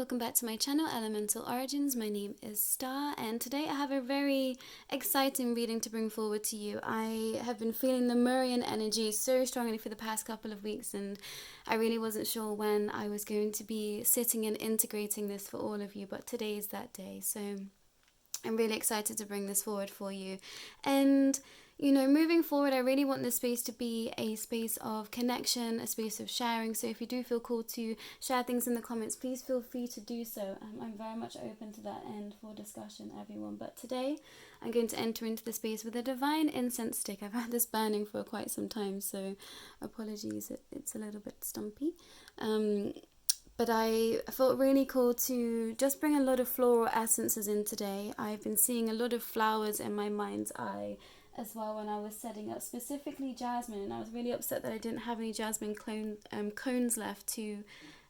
welcome back to my channel, Elemental Origins. My name is Starr, and today I have a very exciting reading to bring forward to you. I have been feeling the Lemurian energy so strongly for the past couple of weeks, and I really wasn't sure when I was going to be sitting and integrating this for all of you, but today is that day, so I'm really excited to bring this forward for you. And you know, moving forward, I really want this space to be a space of connection, a space of sharing. So if you do feel called to share things in the comments, please feel free to do so. I'm very much open to that and for discussion, everyone. But today, I'm going to enter into the space with a divine incense stick. I've had this burning for quite some time, so apologies, it's a little bit stumpy. But I felt really cool to just bring a lot of floral essences in today. I've been seeing a lot of flowers in my mind's eye as well when I was setting up, specifically jasmine, and I was really upset that I didn't have any jasmine cones left to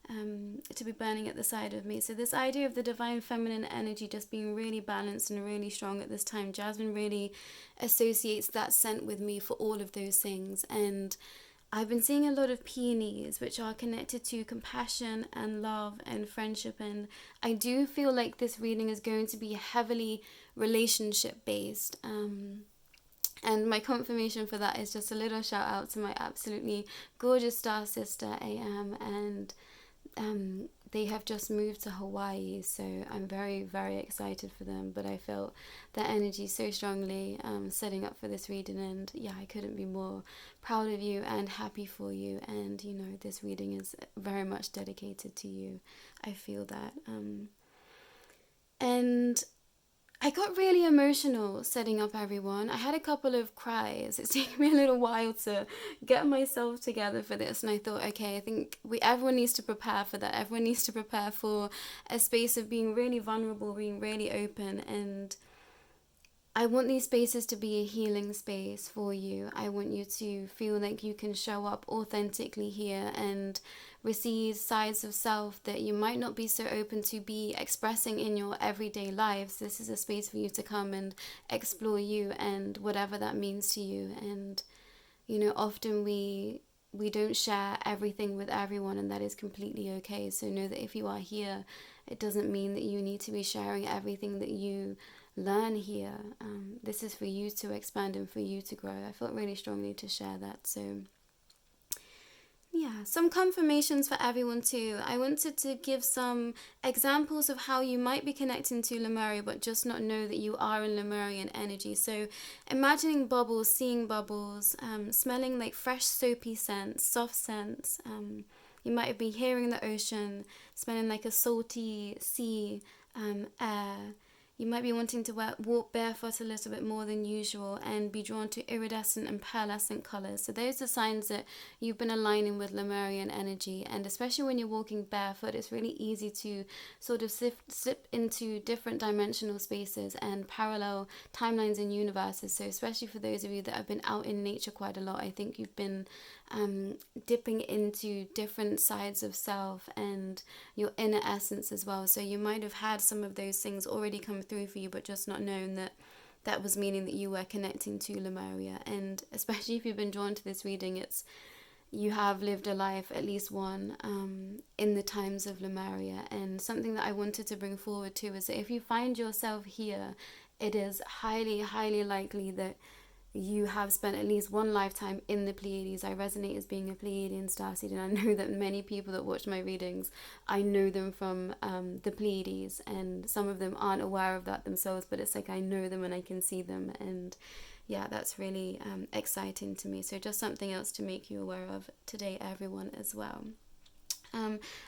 be burning at the side of me. So this idea of the divine feminine energy just being really balanced and really strong at this time, jasmine really associates that scent with me for all of those things. And I've been seeing a lot of peonies, which are connected to compassion and love and friendship, and I do feel like this reading is going to be heavily relationship based. And my confirmation for that is just a little shout out to my absolutely gorgeous star sister, AM, and they have just moved to Hawaii, so I'm very, very excited for them. But I felt their energy so strongly setting up for this reading, and yeah, I couldn't be more proud of you and happy for you. And you know, this reading is very much dedicated to you. I feel that. And I got really emotional setting up everyone. I had a couple of cries. It's taken me a little while to get myself together for this, and I thought, okay, I think everyone needs to prepare for that. Everyone needs to prepare for a space of being really vulnerable, being really open, and I want these spaces to be a healing space for you. I want you to feel like you can show up authentically here and receive sides of self that you might not be so open to be expressing in your everyday lives. This is a space for you to come and explore you and whatever that means to you. And you know, often we don't share everything with everyone, and that is completely okay. So know that if you are here, it doesn't mean that you need to be sharing everything that you learn here. This is for you to expand and for you to grow. I felt really strongly to share that. So yeah, some confirmations for everyone too. I wanted to give some examples of how you might be connecting to Lemuria but just not know that you are in Lemurian energy. So imagining bubbles, seeing bubbles, smelling like fresh soapy scents, soft scents. You might be hearing the ocean, smelling like a salty sea air. You might be wanting to walk barefoot a little bit more than usual and be drawn to iridescent and pearlescent colours. So those are signs that you've been aligning with Lemurian energy. And especially when you're walking barefoot, it's really easy to sort of slip into different dimensional spaces and parallel timelines and universes. So especially for those of you that have been out in nature quite a lot, I think you've been dipping into different sides of self and your inner essence as well. So you might have had some of those things already come through for you, but just not known that that was meaning that you were connecting to Lemuria. And especially if you've been drawn to this reading, it's you have lived a life, at least one, in the times of Lemuria. And something that I wanted to bring forward too is that if you find yourself here, it is highly, highly likely that you have spent at least one lifetime in the Pleiades. I resonate as being a Pleiadian starseed, and I know that many people that watch my readings, I know them from the Pleiades, and some of them aren't aware of that themselves, but it's like I know them and I can see them, and yeah, that's really exciting to me. So just something else to make you aware of today, everyone, as well.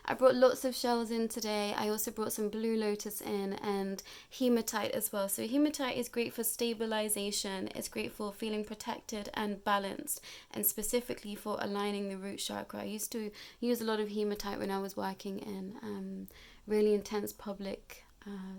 I brought lots of shells in today. I also brought some blue lotus in and hematite as well. So hematite is great for stabilization. It's great for feeling protected and balanced, and specifically for aligning the root chakra. I used to use a lot of hematite when I was working in really intense public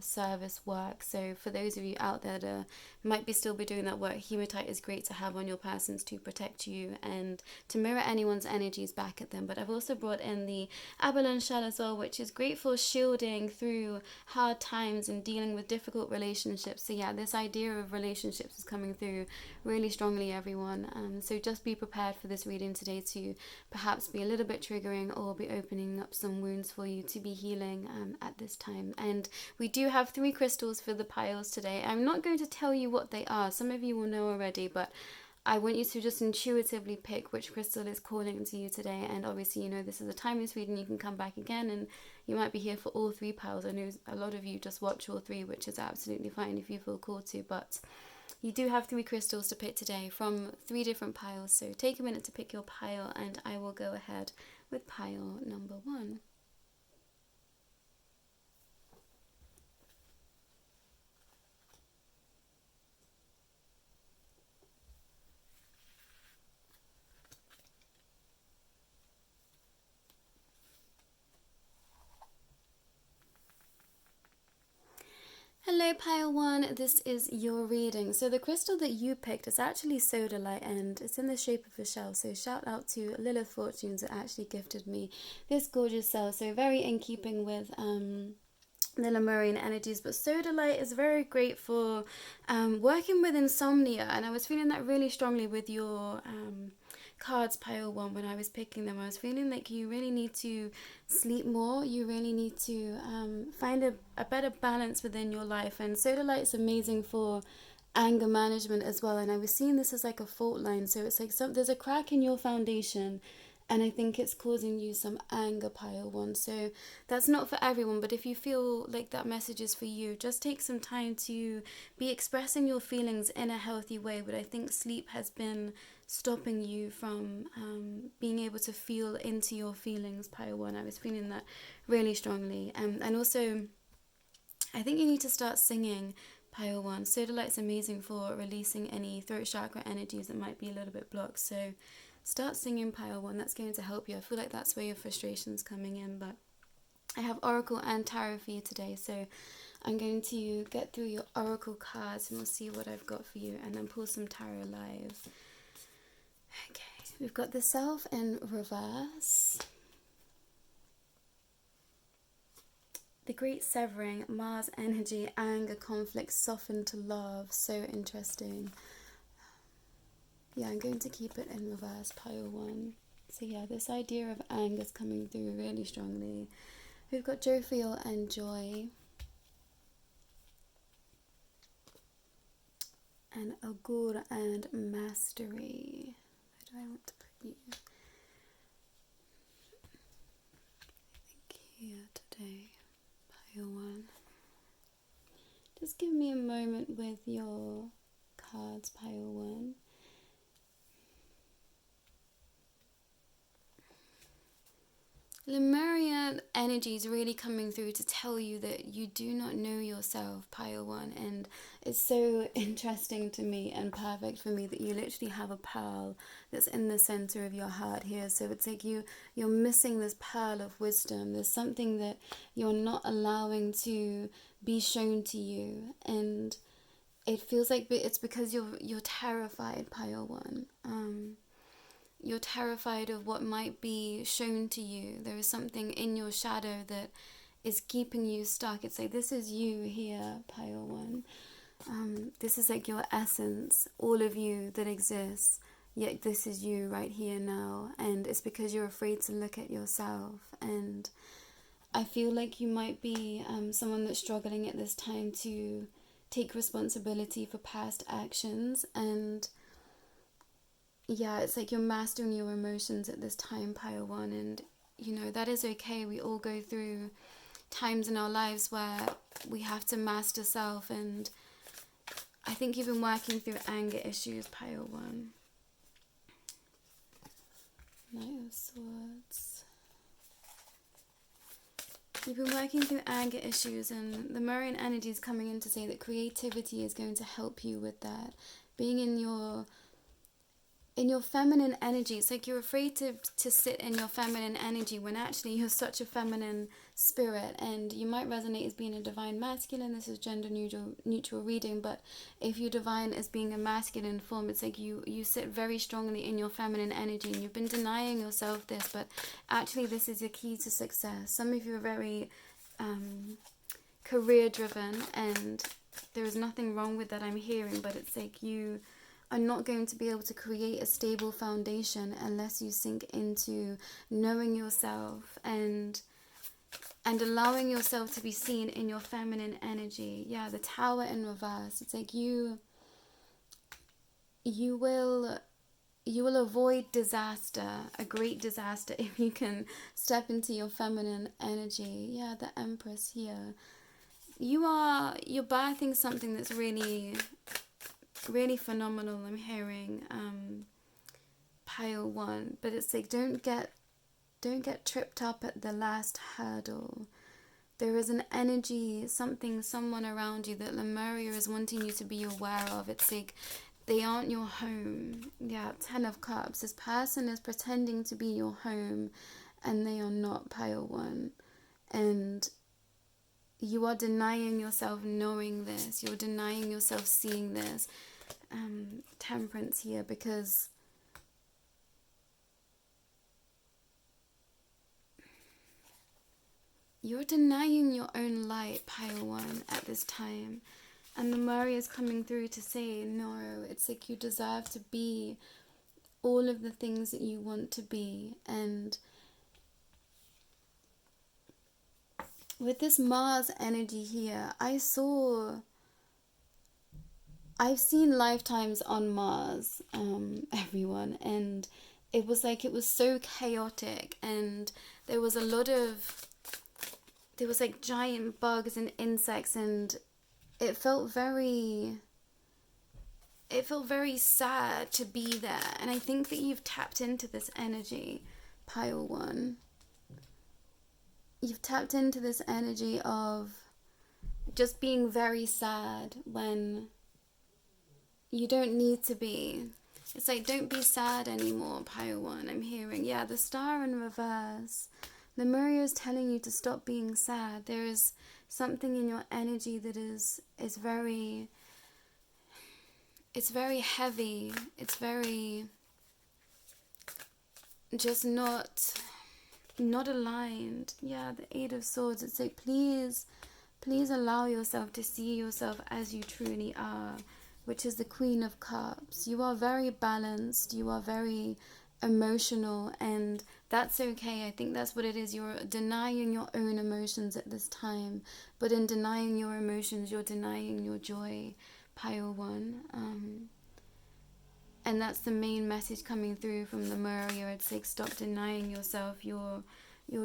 service work. So for those of you out there that might still be doing that work, hematite is great to have on your persons to protect you and to mirror anyone's energies back at them. But I've also brought in the abalone shell as well, which is great for shielding through hard times and dealing with difficult relationships. So yeah, this idea of relationships is coming through really strongly, everyone. So just be prepared for this reading today to perhaps be a little bit triggering or be opening up some wounds for you to be healing at this time. And we do have 3 crystals for the piles today. I'm not going to tell you what they are. Some of you will know already, but I want you to just intuitively pick which crystal is calling to you today. And obviously, you know, this is a timeless reading. You can come back again and you might be here for all 3 piles. I know a lot of you just watch all 3, which is absolutely fine if you feel called to, but you do have 3 crystals to pick today from 3 different piles. So take a minute to pick your pile and I will go ahead with pile number 1. Hello pile 1, this is your reading. So the crystal that you picked is actually sodalite and it's in the shape of a shell. So shout out to Lilith Fortunes that actually gifted me this gorgeous shell. So very in keeping with the Lemurian energies, but sodalite is very great for working with insomnia, and I was feeling that really strongly with your cards pile 1 when I was picking them. I was feeling like you really need to sleep more, you really need to find a better balance within your life, and sodalite is amazing for anger management as well. And I was seeing this as like a fault line, so it's like there's a crack in your foundation and I think it's causing you some anger pile 1. So that's not for everyone, but if you feel like that message is for you, just take some time to be expressing your feelings in a healthy way. But I think sleep has been stopping you from being able to feel into your feelings pile 1. I was feeling that really strongly. And also, I think you need to start singing pile 1. Sodalite's amazing for releasing any throat chakra energies that might be a little bit blocked. So start singing pile 1, that's going to help you. I feel like that's where your frustration's coming in, but I have Oracle and Tarot for you today, so I'm going to get through your Oracle cards and we'll see what I've got for you, and then pull some Tarot live. Okay, we've got the Self in reverse. The Great Severing, Mars energy, anger, conflict, softened to love. So interesting. Yeah, I'm going to keep it in reverse, pile 1. So yeah, this idea of anger is coming through really strongly. We've got Jovial and Joy. And Agur and Mastery. Where do I want to put you? I think here today, pile 1. Just give me a moment with your cards, pile 1. Lemurian energy is really coming through to tell you that you do not know yourself, pile 1, and it's so interesting to me and perfect for me that you literally have a pearl that's in the center of your heart here. So it's like you're missing this pearl of wisdom. There's something that you're not allowing to be shown to you, and it feels like it's because you're terrified, pile 1. You're terrified of what might be shown to you. There is something in your shadow that is keeping you stuck. It's like, this is you here, pile 1. This is like your essence, all of you that exists, yet this is you right here now. And it's because you're afraid to look at yourself. And I feel like you might be someone that's struggling at this time to take responsibility for past actions, and yeah, it's like you're mastering your emotions at this time, pile 1, and you know, that is okay. We all go through times in our lives where we have to master self, and I think you've been working through anger issues, pile 1. Knight of Swords. You've been working through anger issues, and the Lemurian energy is coming in to say that creativity is going to help you with that. Being in your in your feminine energy. It's like you're afraid to sit in your feminine energy when actually you're such a feminine spirit, and you might resonate as being a divine masculine. This is gender neutral reading, but if you divine as being a masculine form, it's like you sit very strongly in your feminine energy, and you've been denying yourself this, but actually this is your key to success. Some of you are very career driven, and there is nothing wrong with that, I'm hearing, but it's like you are not going to be able to create a stable foundation unless you sink into knowing yourself and allowing yourself to be seen in your feminine energy. Yeah, the Tower in reverse. It's like you will avoid disaster, a great disaster, if you can step into your feminine energy. Yeah, the Empress here. You're birthing something that's really phenomenal, I'm hearing. Pile 1, but it's like don't get tripped up at the last hurdle. There is an energy, someone around you that Lemuria is wanting you to be aware of. It's like they aren't your home. Yeah, 10 of Cups. This person is pretending to be your home, and they are not. Pile 1. And you are denying yourself knowing this. You're denying yourself seeing this. Temperance here, because you're denying your own light, Pile 1, at this time. And the Murray is coming through to say, no, it's like you deserve to be all of the things that you want to be. And with this Mars energy here, I've seen lifetimes on Mars, everyone, and it was so chaotic, and there was like giant bugs and insects, and it felt very sad to be there. And I think that you've tapped into this energy, Pile 1. You've tapped into this energy of just being very sad when you don't need to be. It's like, don't be sad anymore, Pile 1, I'm hearing. Yeah, the Star in reverse. Lemuria is telling you to stop being sad. There is something in your energy that is very... It's very heavy. It's very... just not aligned. Yeah, the 8 of Swords. It's like, please allow yourself to see yourself as you truly are, which is the Queen of Cups. You are very balanced. You are very emotional, and that's okay. I think that's what it is. You're denying your own emotions at this time, but in denying your emotions, you're denying your joy, Pile 1. And that's the main message coming through from the Lemuria. It's like, stop denying yourself your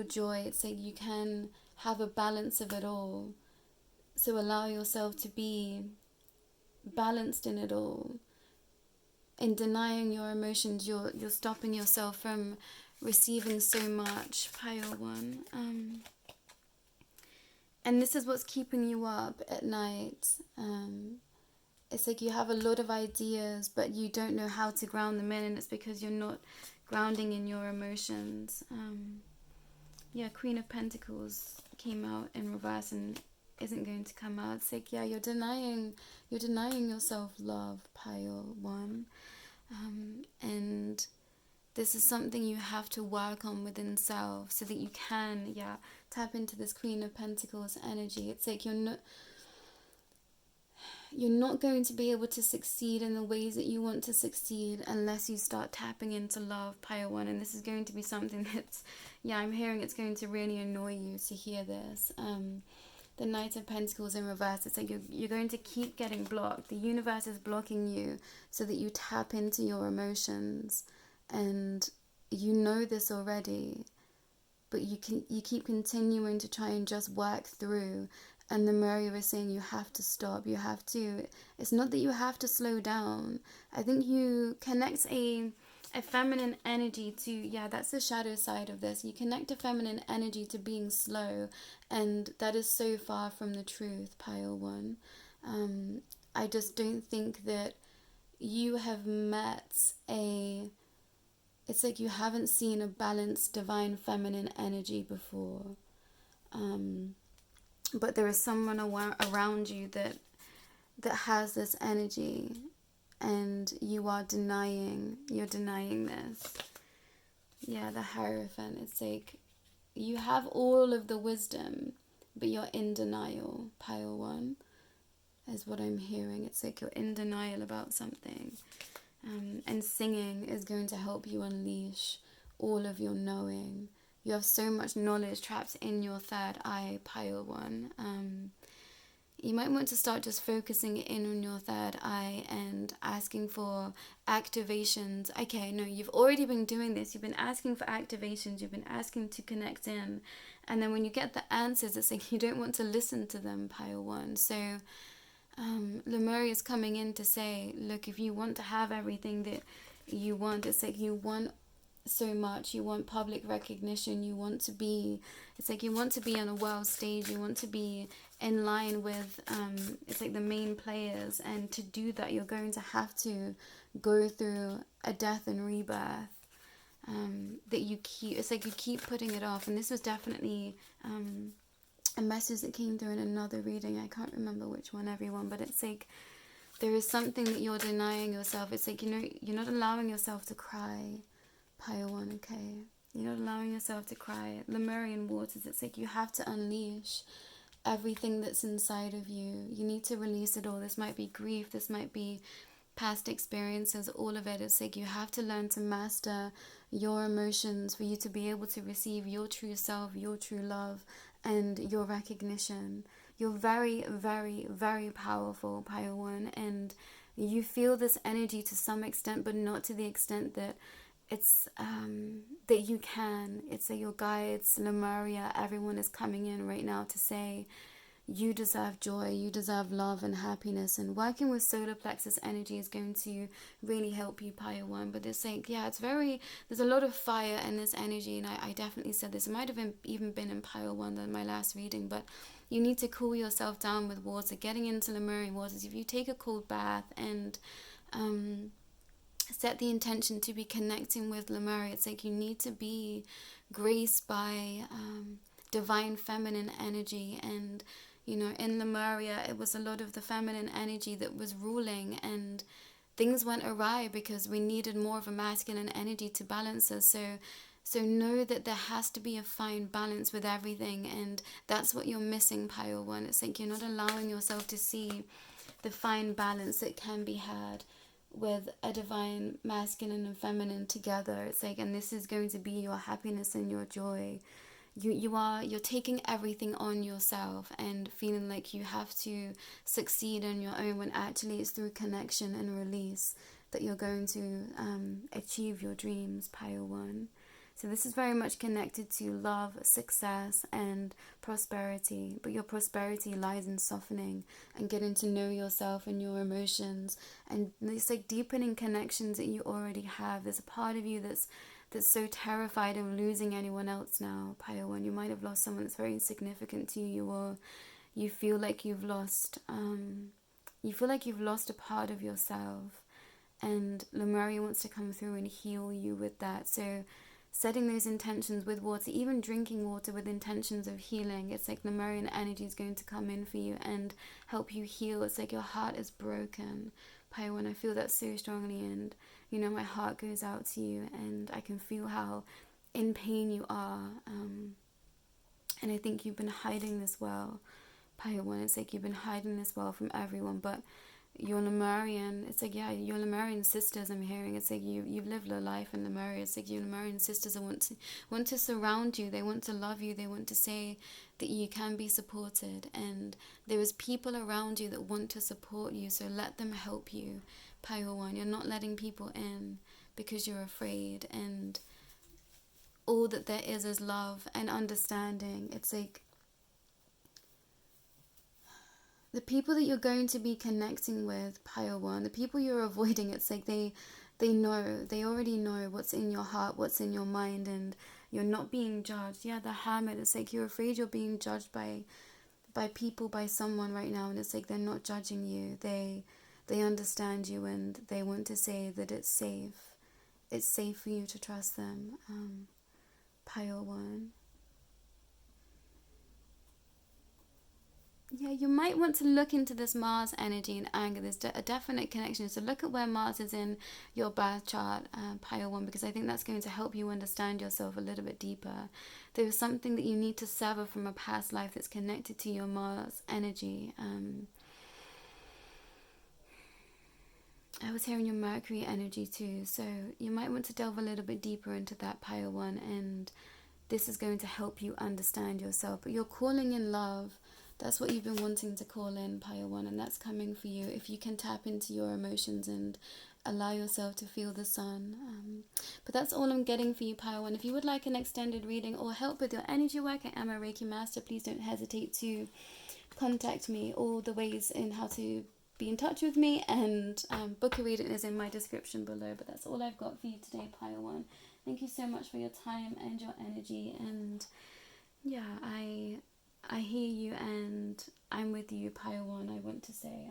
joy. It's like you can have a balance of it all. So allow yourself to be balanced in it all. In denying your emotions, you're stopping yourself from receiving so much, Pile 1. And this is what's keeping you up at night. It's like you have a lot of ideas, but you don't know how to ground them in, and it's because you're not grounding in your emotions. Yeah, Queen of Pentacles came out in reverse and isn't going to come out. It's like, yeah, you're denying yourself love, Pile 1. And this is something you have to work on within self so that you can, tap into this Queen of Pentacles energy. It's like you're not going to be able to succeed in the ways that you want to succeed unless you start tapping into love, Pile 1. And this is going to be something that's, I'm hearing it's going to really annoy you to hear this. The Knight of Pentacles in reverse, it's like you're going to keep getting blocked. The universe is blocking you so that you tap into your emotions. And you know this already, but you keep continuing to try and just work through. And the Maria is saying you have to stop. You have to. It's not that you have to slow down. I think you connect a feminine energy to, that's the shadow side of this. You connect a feminine energy to being slow, and that is so far from the truth, Pile 1. I just don't think that you have met it's like you haven't seen a balanced divine feminine energy before. But there is someone around you that has this energy, and you're denying this. Yeah, the Hierophant. It's like you have all of the wisdom, but you're in denial. Pile 1 is what I'm hearing. It's like you're in denial about something. And singing is going to help you unleash all of your knowing. You have so much knowledge trapped in your third eye, pile 1. You might want to start just focusing in on your third eye and asking for activations. Okay, no, you've already been doing this. You've been asking for activations. You've been asking to connect in. And then when you get the answers, it's like you don't want to listen to them, pile 1. So Lemuria is coming in to say, look, if you want to have everything that you want, it's like you want so much. You want public recognition. You want to be, it's like you want to be on a world stage. You want to be in line with it's like the main players, and to do that you're going to have to go through a death and rebirth that you keep, it's like you keep putting it off. And this was definitely a message that came through in another reading. I can't remember which one, everyone, but it's like there is something that you're denying yourself. It's like, you know, you're not allowing yourself to cry, pile 1. Okay, you're not allowing yourself to cry. Lemurian waters, it's like you have to unleash everything that's inside of you. You need to release it all. This might be grief, this might be past experiences, all of it. It's like you have to learn to master your emotions for you to be able to receive your true self, your true love, and your recognition. You're very, very, very powerful, pile 1, and you feel this energy to some extent, but not to the extent that it's that you can. It's like your guides, Lemuria, everyone is coming in right now to say you deserve joy, you deserve love and happiness. And working with solar plexus energy is going to really help you, pile 1. But it's like, yeah, there's a lot of fire in this energy, and I definitely said this. It might have even been in pile 1 than my last reading, but you need to cool yourself down with water. Getting into Lemurian waters, if you take a cold bath and set the intention to be connecting with Lemuria, it's like you need to be graced by divine feminine energy. And you know, in Lemuria, it was a lot of the feminine energy that was ruling, and things went awry because we needed more of a masculine energy to balance us. So know that there has to be a fine balance with everything, and that's what you're missing, pile 1. It's like you're not allowing yourself to see the fine balance that can be had with a divine masculine and feminine together. It's like, and this is going to be your happiness and your joy. You're taking everything on yourself and feeling like you have to succeed on your own, when actually it's through connection and release that you're going to achieve your dreams, pile 1. So this is very much connected to love, success, and prosperity. But your prosperity lies in softening and getting to know yourself and your emotions. And it's like deepening connections that you already have. There's a part of you that's so terrified of losing anyone else now, pile 1. You might have lost someone that's very significant to you, or you feel like you've lost a part of yourself. And Lemuria wants to come through and heal you with that. So setting those intentions with water, even drinking water with intentions of healing, it's like Lemurian energy is going to come in for you and help you heal. It's like your heart is broken, pile 1. I feel that so strongly, and you know, my heart goes out to you, and I can feel how in pain you are. And I think you've been hiding this well, pile 1. It's like you've been hiding this well from everyone, but your Lemurian, it's like, yeah, your Lemurian sisters, I'm hearing, it's like you've lived a life in Lemuria. It's like your Lemurian sisters want to surround you, they want to love you, they want to say that you can be supported, and there is people around you that want to support you, so let them help you, pile 1. You're not letting people in because you're afraid, and all that there is love and understanding. It's like the people that you're going to be connecting with, pile 1, the people you're avoiding, it's like they already know what's in your heart, what's in your mind, and you're not being judged. Yeah, the Hermit, it's like you're afraid you're being judged by people, by someone right now, and it's like they're not judging you. they understand you, and they want to say that it's safe. It's safe for you to trust them. Pile 1. Yeah, you might want to look into this Mars energy and anger. There's a definite connection. So look at where Mars is in your birth chart, Pile 1, because I think that's going to help you understand yourself a little bit deeper. There's something that you need to sever from a past life that's connected to your Mars energy. I was hearing your Mercury energy too, so you might want to delve a little bit deeper into that, Pile 1, and this is going to help you understand yourself. But you're calling in love. That's what you've been wanting to call in, Pile 1, and that's coming for you if you can tap into your emotions and allow yourself to feel the sun. But that's all I'm getting for you, Pile 1. If you would like an extended reading or help with your energy work, I am a Reiki master. Please don't hesitate to contact me. All the ways in how to be in touch with me and book a reading is in my description below. But that's all I've got for you today, Pile 1. Thank you so much for your time and your energy, and yeah, I hear you and I'm with you, Pile 1, I want to say.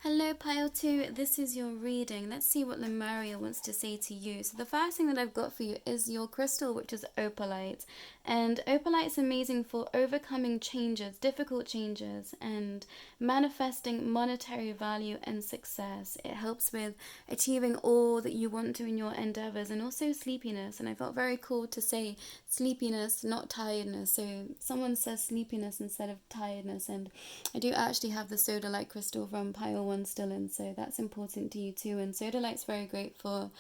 Hello, Pile 2. This is your reading. Let's see what Lemuria wants to say to you. So the first thing that I've got for you is your crystal, which is opalite. And opalite's amazing for overcoming changes, difficult changes, and manifesting monetary value and success. It helps with achieving all that you want to in your endeavors, and also sleepiness. And I felt very cool to say sleepiness, not tiredness. So someone says sleepiness instead of tiredness, and I do actually have the sodalite crystal from Pile 1 still in, so that's important to you too. And sodalite's very great for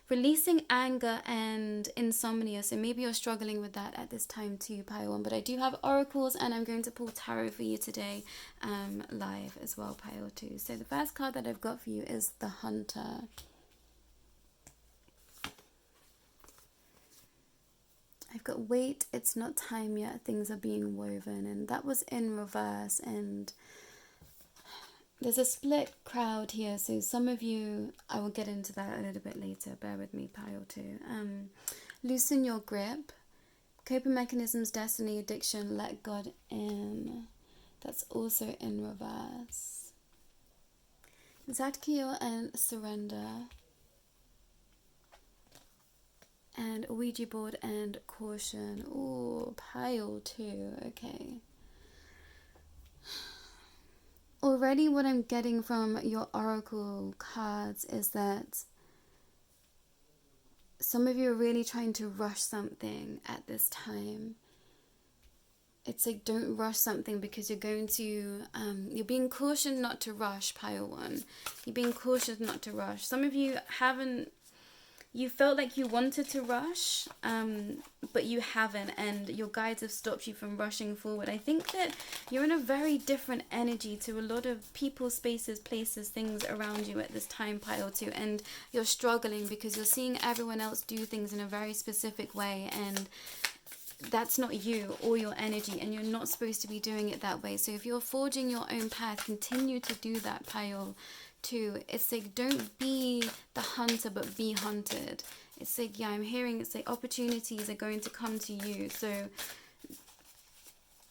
releasing anger and insomnia, so maybe you're struggling with that at this time too, Pile 1. But I do have oracles, and I'm going to pull tarot for you today live as well, Pile 2. So the first card that I've got for you is the Hunter. I've got wait, it's not time yet, things are being woven, and that was in reverse. And there's a split crowd here, so some of you, I will get into that a little bit later, bear with me, Pile 2. Loosen your grip, coping mechanisms, destiny, addiction, let God in. That's also in reverse. Zadkiel and surrender. And Ouija board and caution. Ooh, Pile 2, okay. Already what I'm getting from your oracle cards is that some of you are really trying to rush something at this time. It's like, don't rush something because you're going to, you're being cautioned not to rush, Pile 1. You're being cautious not to rush. Some of you you felt like you wanted to rush, but you haven't, and your guides have stopped you from rushing forward. I think that you're in a very different energy to a lot of people, spaces, places, things around you at this time, Pile 2, and you're struggling because you're seeing everyone else do things in a very specific way, and that's not you or your energy, and you're not supposed to be doing it that way. So if you're forging your own path, continue to do that, Pile 2. It's like, don't be the hunter but be hunted. It's like, yeah, I'm hearing it's like opportunities are going to come to you, so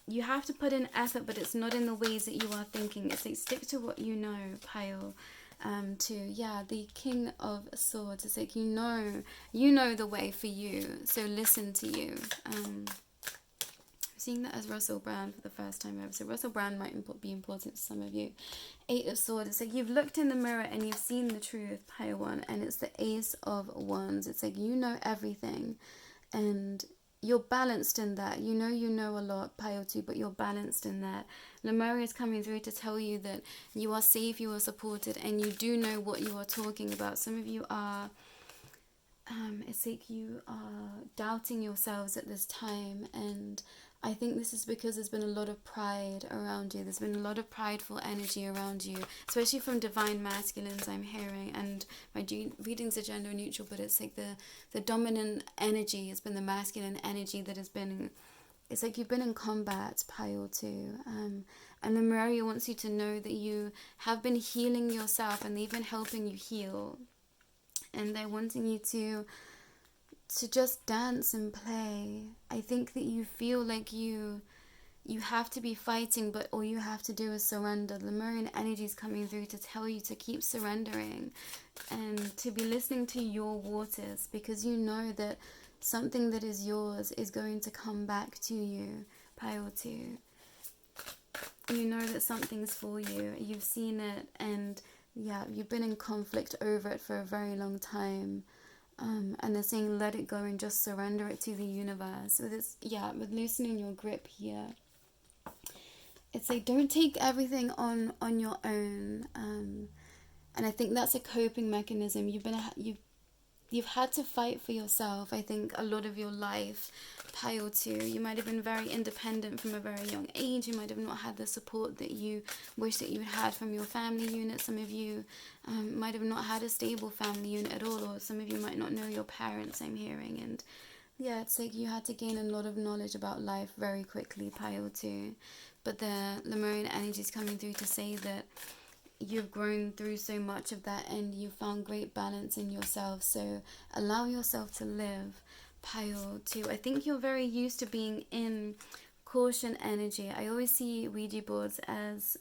you have to put in effort, but it's not in the ways that you are thinking. It's like, stick to what you know, Pile 2. Yeah, the King of Swords. It's like, you know the way for you, so listen to you. Seeing that as Russell Brand for the first time ever. So Russell Brand might be important to some of you. 8 of Swords. It's like you've looked in the mirror and you've seen the truth, Pile 1. And it's the Ace of Wands. It's like you know everything. And you're balanced in that. You know a lot, Pile 2, but you're balanced in that. Lemuria is coming through to tell you that you are safe, you are supported, and you do know what you are talking about. Some of you are... it's like you are doubting yourselves at this time, and I think this is because there's been a lot of pride around you. There's been a lot of prideful energy around you, especially from divine masculines, I'm hearing. And my readings are gender neutral, but it's like the dominant energy has been the masculine energy that has been it's like you've been in combat, pile 2. And Lemuria wants you to know that you have been healing yourself, and they've been helping you heal. And they're wanting you to just dance and play. I think that you feel like you have to be fighting, but all you have to do is surrender. The Lemurian energy is coming through to tell you to keep surrendering and to be listening to your waters, because you know that something that is yours is going to come back to you, pile 2. You know that something's for you. You've seen it, and yeah, you've been in conflict over it for a very long time. And they're saying let it go and just surrender it to the universe. With loosening your grip here. It's like, don't take everything on your own. And I think that's a coping mechanism. You've had to fight for yourself, I think, a lot of your life. Pile 2, you might have been very independent from a very young age. You might have not had the support that you wish that you had from your family unit. Some of you might have not had a stable family unit at all, or some of you might not know your parents, I'm hearing. And yeah, it's like you had to gain a lot of knowledge about life very quickly, pile 2. But the Lemurian energy is coming through to say that you've grown through so much of that, and you found great balance in yourself. So allow yourself to live, pile 2. I think you're very used to being in caution energy. I always see Ouija boards as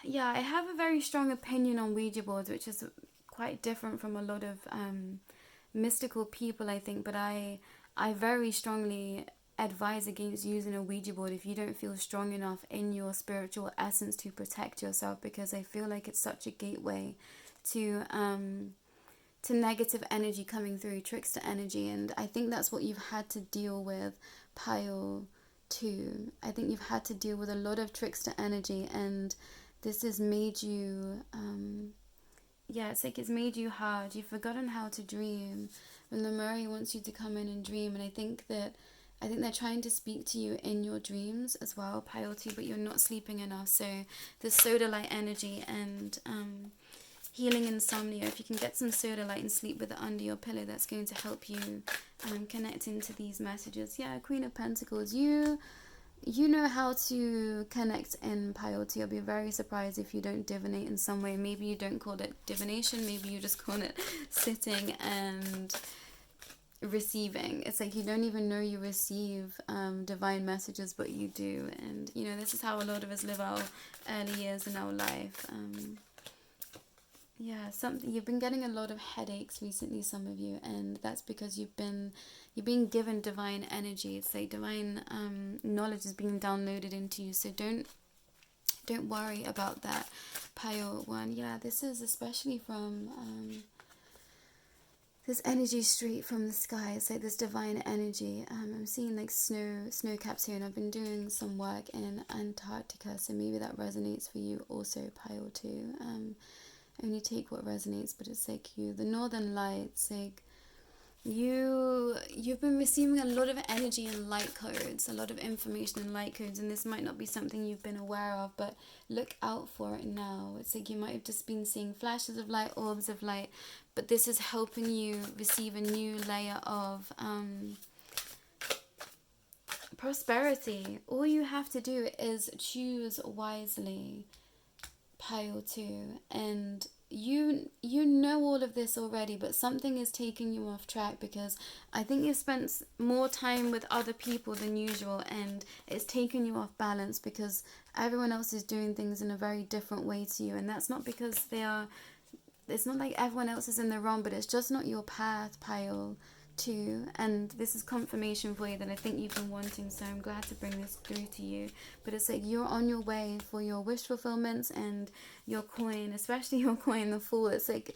I have a very strong opinion on Ouija boards, which is quite different from a lot of mystical people, I think. But I very strongly advise against using a Ouija board if you don't feel strong enough in your spiritual essence to protect yourself, because I feel like it's such a gateway to negative energy coming through, trickster energy. And I think that's what you've had to deal with, pile 2. I think you've had to deal with a lot of trickster energy, and this has made you it's like it's made you hard. You've forgotten how to dream, and Lemuria wants you to come in and dream. And I think they're trying to speak to you in your dreams as well, pile 2, but you're not sleeping enough. So the soda light energy and healing insomnia. If you can get some soda light and sleep with it under your pillow, that's going to help you connect into these messages. Yeah, Queen of Pentacles. You know how to connect in, pile 2. I'll be very surprised if you don't divinate in some way. Maybe you don't call it divination. Maybe you just call it sitting and receiving. It's like you don't even know you receive divine messages, but you do. And this is how a lot of us live our early years in our life. You've been getting a lot of headaches recently, some of you, and that's because you're being given divine energy. It's like divine knowledge is being downloaded into you. So don't worry about that, pile 1. Yeah, this is especially from this energy straight from the sky. It's like this divine energy. I'm seeing like snow caps here, and I've been doing some work in Antarctica, so maybe that resonates for you also, pile 2. Only take what resonates, but it's like the northern lights, like you've been receiving a lot of energy in light codes, a lot of information in light codes, and this might not be something you've been aware of, but look out for it now. It's like you might have just been seeing flashes of light, orbs of light, but this is helping you receive a new layer of prosperity. All you have to do is choose wisely, pile 2, and you know all of this already, but something is taking you off track, because I think you've spent more time with other people than usual, and it's taken you off balance because everyone else is doing things in a very different way to you. And that's not because it's not like everyone else is in the wrong, but it's just not your path, pile 2. And this is confirmation for you that I think you've been wanting, so I'm glad to bring this through to you. But it's like you're on your way for your wish fulfillments and your coin, especially your coin, the Fool. It's like,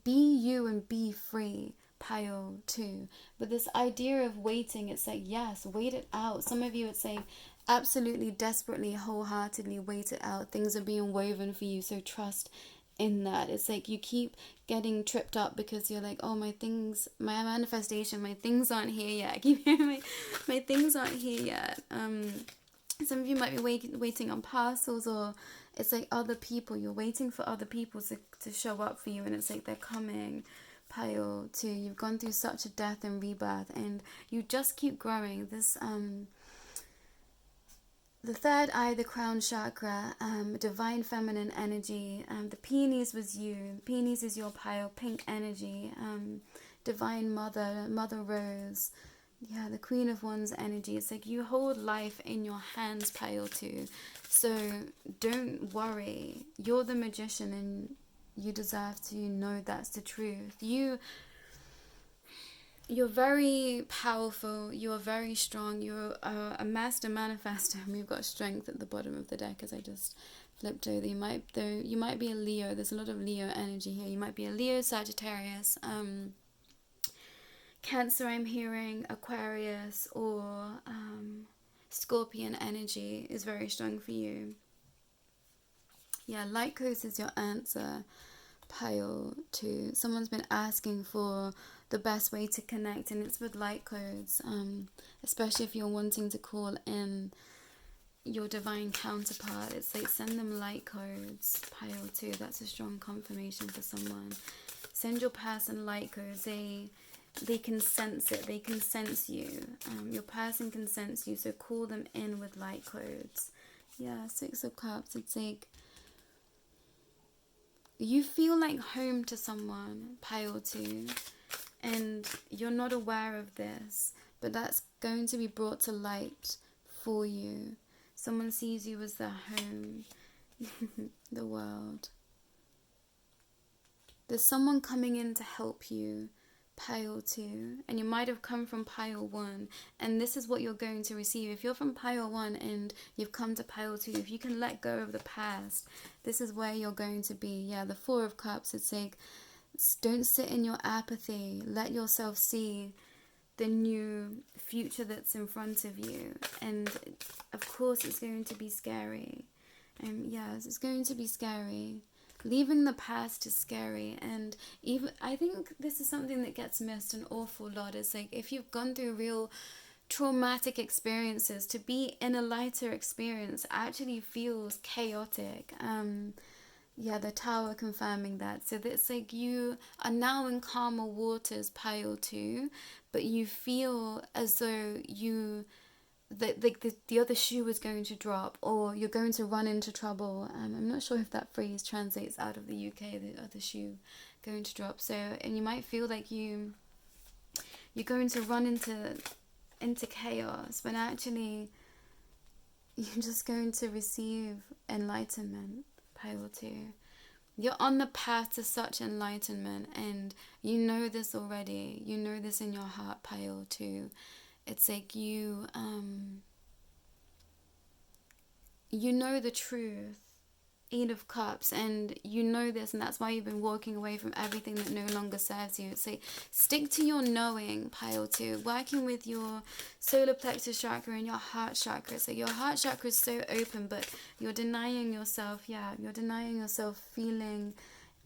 be you and be free, pile 2. But this idea of waiting, it's like, yes, wait it out. Some of you, it's like absolutely desperately, wholeheartedly wait it out. Things are being woven for you, so trust in that. It's like you keep getting tripped up because you're like, oh, my manifestation, my things aren't here yet. I keep hearing my things aren't here yet. Some of you might be waiting on parcels, or it's like other people. You're waiting for other people to show up for you, and it's like they're coming. Pile 2. You've gone through such a death and rebirth, and you just keep growing. This the third eye, the crown chakra, divine feminine energy. The peonies was you. Peonies is your pile, pink energy. Divine mother, mother rose. Yeah, the Queen of Wands energy. It's like you hold life in your hands, pile 2. So don't worry. You're the magician, and you deserve to know that's the truth. You're very powerful. You are very strong. You're a master manifester. And we've got strength at the bottom of the deck as I just flipped over. You might be a Leo. There's a lot of Leo energy here. You might be a Leo, Sagittarius, Cancer, I'm hearing, Aquarius, or Scorpion energy is very strong for you. Yeah, light coast is your answer, pile 2. Someone's been asking for the best way to connect, and it's with light codes, especially if you're wanting to call in your divine counterpart. It's like, send them light codes, pile 2. That's a strong confirmation for someone. Send your person light codes. They can sense it. They can sense you. Your person can sense you, so call them in with light codes. Yeah, 6 of Cups. It's like you feel like home to someone, pile 2, and you're not aware of this, but that's going to be brought to light for you. Someone sees you as their home. The world. There's someone coming in to help you, pile 2, and you might have come from pile 1, and this is what you're going to receive. If you're from pile 1 and you've come to pile 2, if you can let go of the past, this is where you're going to be. Yeah, the 4 of Cups. It's like, don't sit in your apathy. Let yourself see the new future that's in front of you. And of course it's going to be scary. Yes, it's going to be scary. Leaving the past is scary, and even I think this is something that gets missed an awful lot. It's like, if you've gone through real traumatic experiences, to be in a lighter experience actually feels chaotic. Yeah, the Tower confirming that. So it's like you are now in calmer waters, pile 2, but you feel as though the other shoe is going to drop, or you're going to run into trouble. I'm not sure if that phrase translates out of the UK, the other shoe going to drop. So, and you might feel like you're going to run into chaos, but actually you're just going to receive enlightenment, pile 2. You're on the path to such enlightenment, and you know this already. You know this in your heart, pile 2. It's like you know the truth, 8 of Cups, and you know this, and that's why you've been walking away from everything that no longer serves you. It's like, stick to your knowing, pile 2, working with your solar plexus chakra and your heart chakra. So your heart chakra is so open, but you're denying yourself, you're denying yourself feeling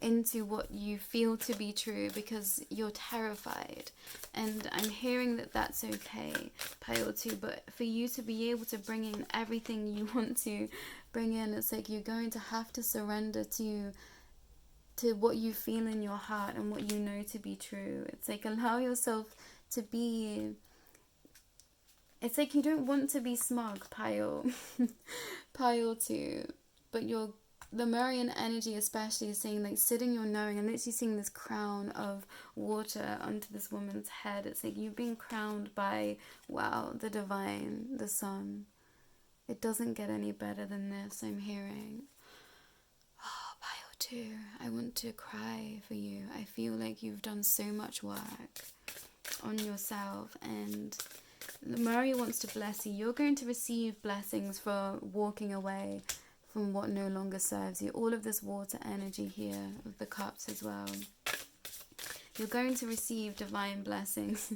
into what you feel to be true because you're terrified. And I'm hearing that that's okay, pile 2, but for you to be able to bring in everything you want to bring in, it's like you're going to have to surrender to what you feel in your heart and what you know to be true. It's like, allow yourself to be, it's like you don't want to be smug, pile 2, but you're, the Lemurian energy especially is saying, like, sit in your knowing. I'm literally seeing this crown of water onto this woman's head. It's like you've been crowned by, wow, the divine, the sun. It doesn't get any better than this, I'm hearing. Oh, pile 2, I want to cry for you. I feel like you've done so much work on yourself, and Lemuria wants to bless you. You're going to receive blessings for walking away from what no longer serves you. All of this water energy here with the cups as well. You're going to receive divine blessings.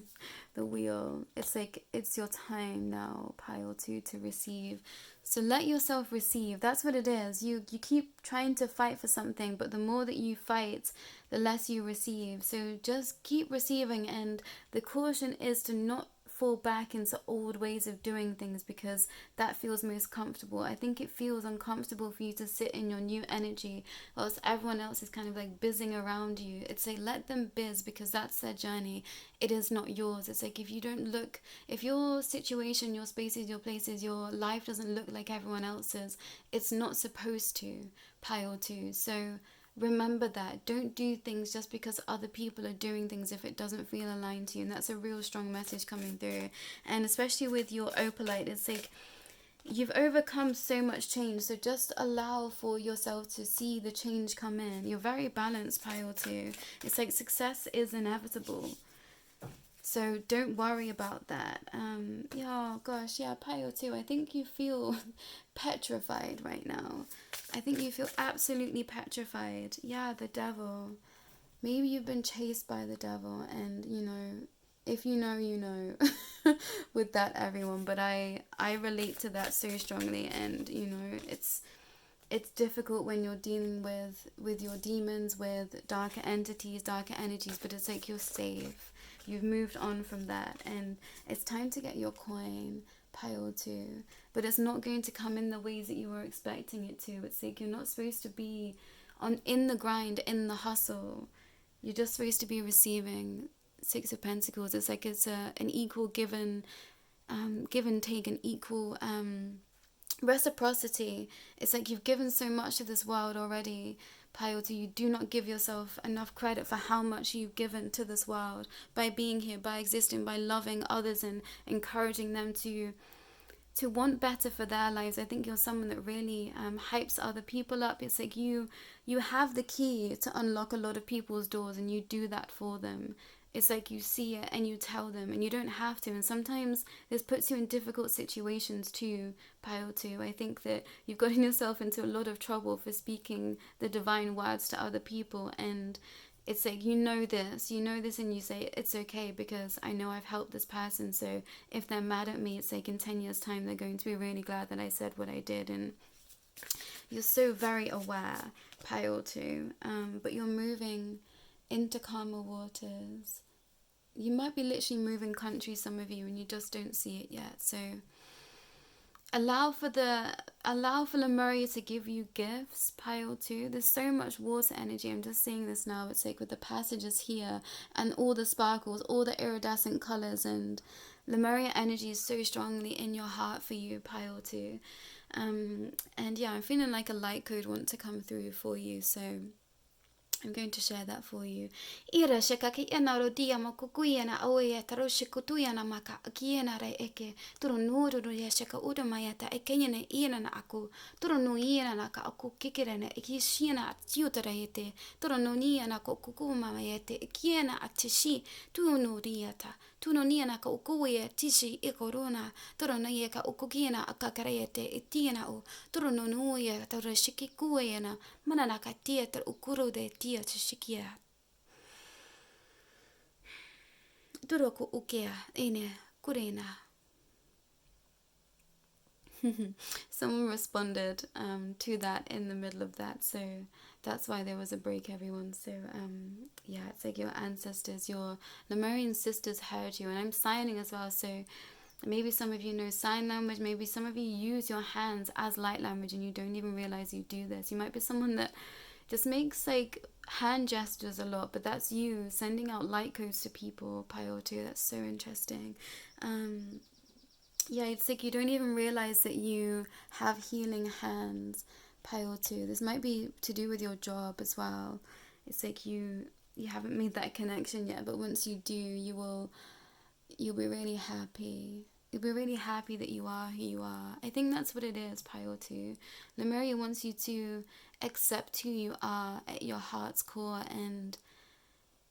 The wheel. It's like, it's your time now, pile 2, to receive. So let yourself receive. That's what it is. You keep trying to fight for something, but the more that you fight, the less you receive. So just keep receiving, and the caution is to not fall back into old ways of doing things because that feels most comfortable. I think it feels uncomfortable for you to sit in your new energy whilst everyone else is kind of like buzzing around you. It's like, let them biz, because that's their journey. It is not yours. It's like, if you don't look, if your situation, your spaces, your places, your life doesn't look like everyone else's, it's not supposed to, pile two. So remember that. Don't do things just because other people are doing things if it doesn't feel aligned to you. And that's a real strong message coming through. And especially with your opalite, it's like you've overcome so much change. So just allow for yourself to see the change come in. You're very balanced, pile two. It's like success is inevitable. So don't worry about that. Yeah, gosh, yeah, pile two. I think you feel petrified right now. I think you feel absolutely petrified. Yeah, the devil. Maybe you've been chased by the devil, and you know, if you know, you know, with that, everyone. But I relate to that so strongly, and you know, it's difficult when you're dealing with your demons, with darker entities, darker energies. But it's like you're safe. You've moved on from that, and it's time to get your coin, pile two. But it's not going to come in the ways that you were expecting it to. It's like you're not supposed to be in the grind, in the hustle. You're just supposed to be receiving. Six of Pentacles. It's like it's an equal give and take, an equal reciprocity. It's like you've given so much to this world already, pile two. You do not give yourself enough credit for how much you've given to this world by being here, by existing, by loving others and encouraging them to want better for their lives. I think you're someone that really hypes other people up. It's like you have the key to unlock a lot of people's doors, and you do that for them. It's like you see it and you tell them, and you don't have to. And sometimes this puts you in difficult situations too, pile two. I think that you've gotten yourself into a lot of trouble for speaking the divine words to other people. And it's like, you know this, and you say, it's okay because I know I've helped this person. So if they're mad at me, it's like in 10 years time, they're going to be really glad that I said what I did. And you're so very aware, pile two. But you're moving into calmer waters. You might be literally moving countries, some of you, and you just don't see it yet. So allow for Lemuria to give you gifts, pile two. There's so much water energy. I'm just seeing this now. It's like with the passages here and all the sparkles, all the iridescent colors, and Lemuria energy is so strongly in your heart for you, pile two. And yeah, I'm feeling like a light code wants to come through for you. So I'm going to share that for you. Ira shekaki enaro dia makukuiana awe taro shikutuiana maka akiena re eke turo nuru ya sheka udamayata ekenyene ina na aku turo no ina na ka aku kikirene ekishina tiutarete turo no nia na ko kukuma mayete ekiena atishi tu no riata tu no nia na ka ukuwe tishi ekorona turo no ye ka ukukiena akakarete etiena o turo no nuya turo shikikuena mana ka tia ukuru de tia tshikia duroko ukea ene kurena. Someone responded to that in the middle of that, so that's why there was a break, everyone. So yeah, it's like your ancestors, your Lemurian sisters heard you, and I'm signing as well. So maybe some of you know sign language, maybe some of you use your hands as light language and you don't even realize you do this. You might be someone that just makes like hand gestures a lot, but that's you sending out light codes to people, pile two. That's so interesting. Yeah, it's like you don't even realize that you have healing hands, pile two. This might be to do with your job as well. It's like you haven't made that connection yet, but once you do, you'll be really happy. You'll be really happy that you are who you are. I think that's what it is, pile two. Lemuria wants you to accept who you are at your heart's core and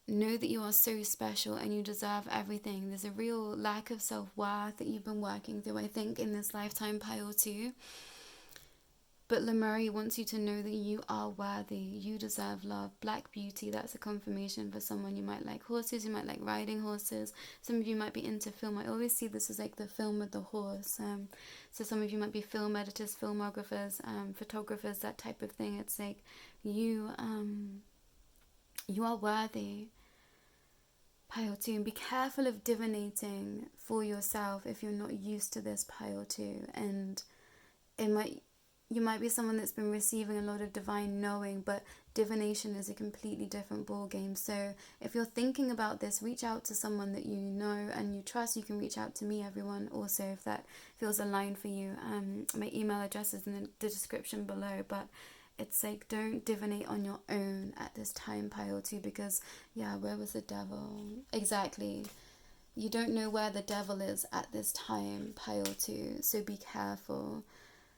know that you are so special and you deserve everything. There's a real lack of self-worth that you've been working through, I think, in this lifetime, pile two. But Lemuria wants you to know that you are worthy. You deserve love. Black beauty, that's a confirmation for someone. You might like horses. You might like riding horses. Some of you might be into film. I always see this as like the film with the horse. So some of you might be film editors, filmographers, photographers, that type of thing. It's like you are worthy. Pile 2. And be careful of divinating for yourself if you're not used to this, Pile 2. And you might be someone that's been receiving a lot of divine knowing, but divination is a completely different ball game. So if you're thinking about this, reach out to someone that you know and you trust. You can reach out to me, everyone, also, if that feels aligned for you. My email address is in the description below, but it's like, don't divinate on your own at this time, Pile 2, because yeah, where was the devil? Exactly. You don't know where the devil is at this time, Pile 2, so be careful.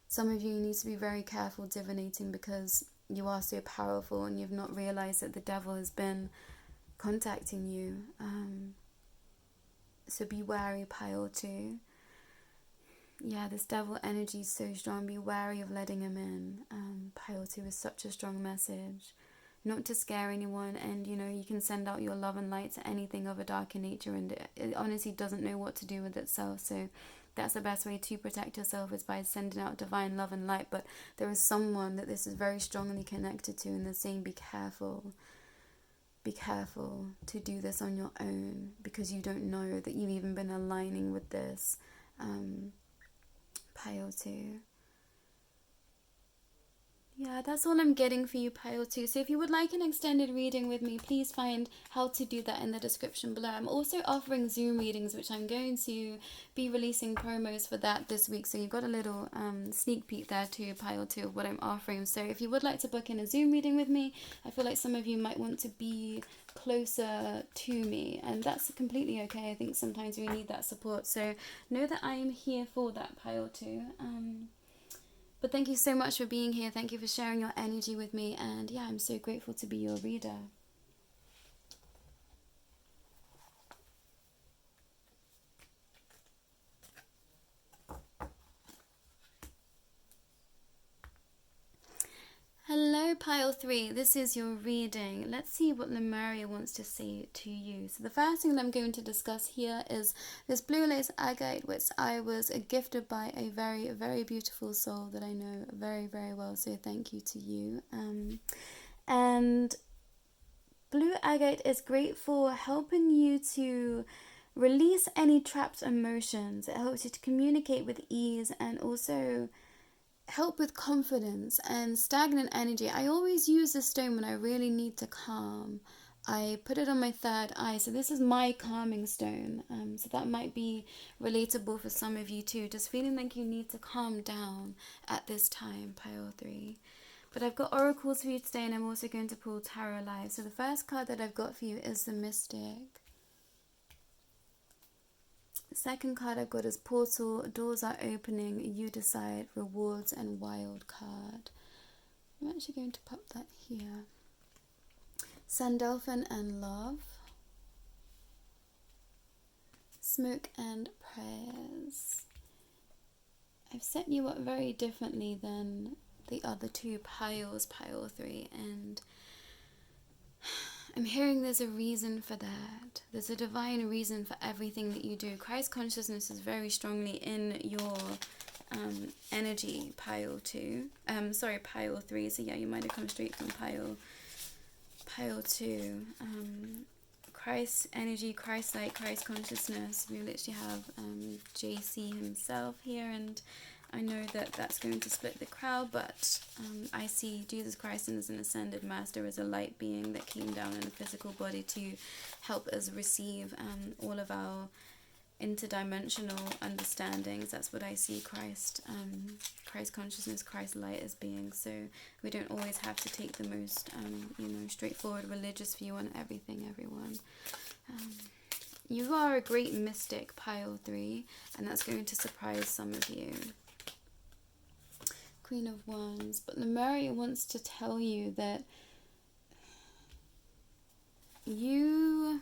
Some of you need to be very careful divinating because you are so powerful and you've not realized that the devil has been contacting you. So be wary, Pile 2. Yeah, this devil energy is so strong. Be wary of letting him in. Pile 2 is such a strong message. Not to scare anyone, and you can send out your love and light to anything of a darker nature, and it honestly doesn't know what to do with itself. So that's the best way to protect yourself, is by sending out divine love and light. But there is someone that this is very strongly connected to, and they're saying be careful. Be careful to do this on your own, because you don't know that you've even been aligning with this. Pile 2. Yeah, that's all I'm getting for you, Pile 2. So if you would like an extended reading with me, please find how to do that in the description below. I'm also offering Zoom readings, which I'm going to be releasing promos for that this week. So you've got a little sneak peek there too, Pile 2, of what I'm offering. So if you would like to book in a Zoom reading with me, I feel like some of you might want to be closer to me, and that's completely okay. I think sometimes we need that support. So know that I am here for that, Pile 2. But thank you so much for being here. Thank you for sharing your energy with me. And yeah, I'm so grateful to be your reader. Hello, Pile 3. This is your reading. Let's see what Lemuria wants to say to you. So the first thing that I'm going to discuss here is this blue lace agate, which I was gifted by a very, very beautiful soul that I know very, very well. So thank you to you. And blue agate is great for helping you to release any trapped emotions. It helps you to communicate with ease and also help with confidence and stagnant energy. I always use this stone when I really need to calm. I put it on my third eye, so this is my calming stone. So that might be relatable for some of you too, just feeling like you need to calm down at this time, Pile 3. But I've got oracles for you today, and I'm also going to pull tarot live. So the first card that I've got for you is the Mystic. Second card I've got is Portal, Doors Are Opening, You Decide, Rewards, and Wild card. I'm actually going to pop that here. Sandalphon and Love. Smoke and Prayers. I've set you up very differently than the other two piles, Pile 3, and I'm hearing there's a reason for that. There's a divine reason for everything that you do. Christ consciousness is very strongly in your energy, Pile 2. Pile 3. So yeah, you might have come straight from Pile 2. Christ energy, Christ light, Christ consciousness. We literally have JC himself here, and I know that that's going to split the crowd, but I see Jesus Christ as an ascended master, as a light being that came down in a physical body to help us receive all of our interdimensional understandings. That's what I see Christ consciousness, Christ light as being. So we don't always have to take the most straightforward religious view on everything, everyone. You are a great mystic, Pile 3, and that's going to surprise some of you. Queen of Wands. But Lemuria wants to tell you that you're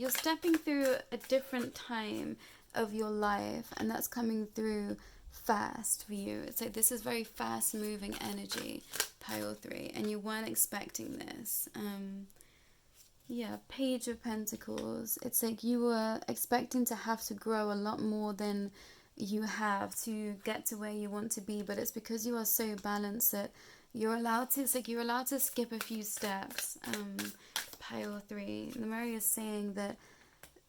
stepping through a different time of your life, and that's coming through fast for you. It's like this is very fast moving energy, Pile 3, and you weren't expecting this. Page of Pentacles. It's like you were expecting to have to grow a lot more than you have to get to where you want to be, but it's because you are so balanced that you're allowed to skip a few steps. Pile 3. Lemuria is saying that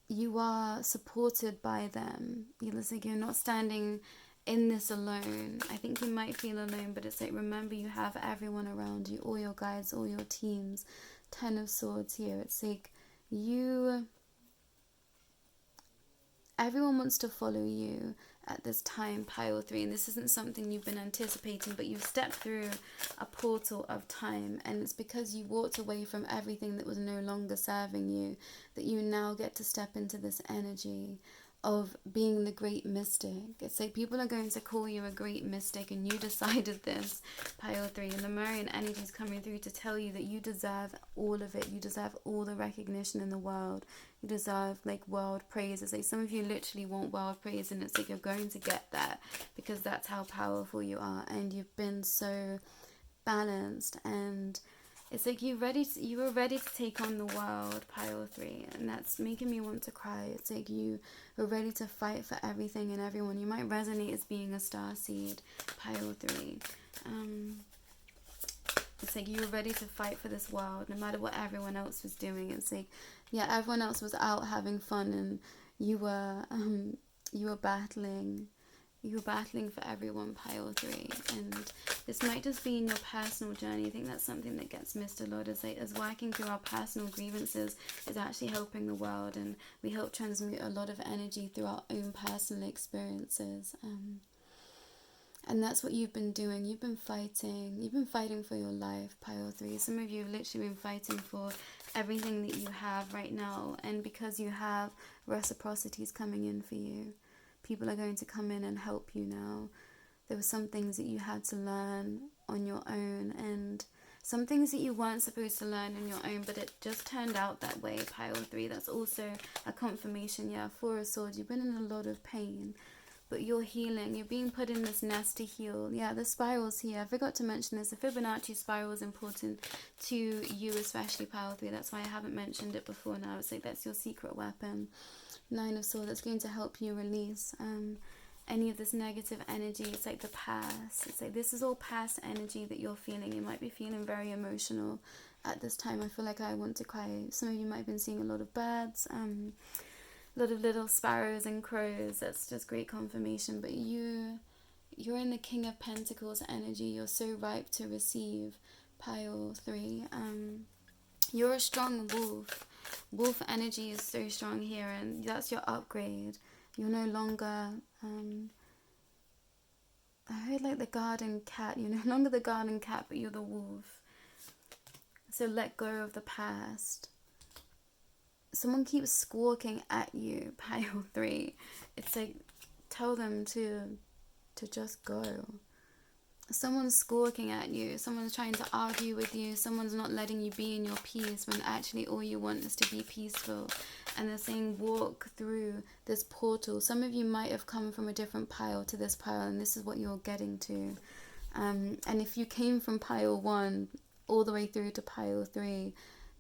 you are supported by them. It's like you're not standing in this alone. I think you might feel alone, but it's like, remember, you have everyone around you, all your guides, all your teams. 10 of Swords here. It's like everyone wants to follow you at this time, Pile 3, and this isn't something you've been anticipating, but you've stepped through a portal of time, and it's because you walked away from everything that was no longer serving you that you now get to step into this energy of being the great mystic. It's like people are going to call you a great mystic, and you decided this, Pile 3. And the Lemurian energy is coming through to tell you that you deserve all of it. You deserve all the recognition in the world. You deserve like world praise. It's like some of you literally want world praise, and it's like you're going to get that because that's how powerful you are, and you've been so balanced, and it's like you were ready to take on the world, Pile 3, and that's making me want to cry. It's like you were ready to fight for everything and everyone. You might resonate as being a starseed, Pile 3. It's like you were ready to fight for this world, no matter what everyone else was doing. It's like, yeah, everyone else was out having fun, and you were battling. You were battling for everyone, Pile 3, and this might just be in your personal journey. I think that's something that gets missed a lot, is like as working through our personal grievances is actually helping the world, and we help transmute a lot of energy through our own personal experiences. And that's what you've been doing. You've been fighting for your life, Pile 3. Some of you have literally been fighting for everything that you have right now, and because you have, reciprocity is coming in for you. People are going to come in and help you now. There were some things that you had to learn on your own, and some things that you weren't supposed to learn on your own, but it just turned out that way, Pile 3. That's also a confirmation. Yeah, 4 of Swords. You've been in a lot of pain, but you're healing. You're being put in this nest to heal. Yeah, the spirals here. I forgot to mention this. The Fibonacci spiral is important to you, especially, Pile 3. That's why I haven't mentioned it before now. It's like that's your secret weapon. 9 of Swords, that's going to help you release any of this negative energy. It's like the past. It's like this is all past energy that you're feeling. You might be feeling very emotional at this time. I feel like I want to cry. Some of you might have been seeing a lot of birds, a lot of little sparrows and crows. That's just great confirmation. But you're in the King of Pentacles energy. You're so ripe to receive, Pile 3. You're a strong wolf. Wolf energy is so strong here, and that's your upgrade. You're no longer I heard like the garden cat. You're no longer the garden cat, but you're the wolf. So let go of the past. Someone keeps squawking at you, Pile 3. It's like, tell them to just go. Someone's squawking at you, someone's trying to argue with you, someone's not letting you be in your peace when actually all you want is to be peaceful. And they're saying walk through this portal. Some of you might have come from a different pile to this pile, and this is what you're getting to. And if you came from pile 1 all the way through to pile 3,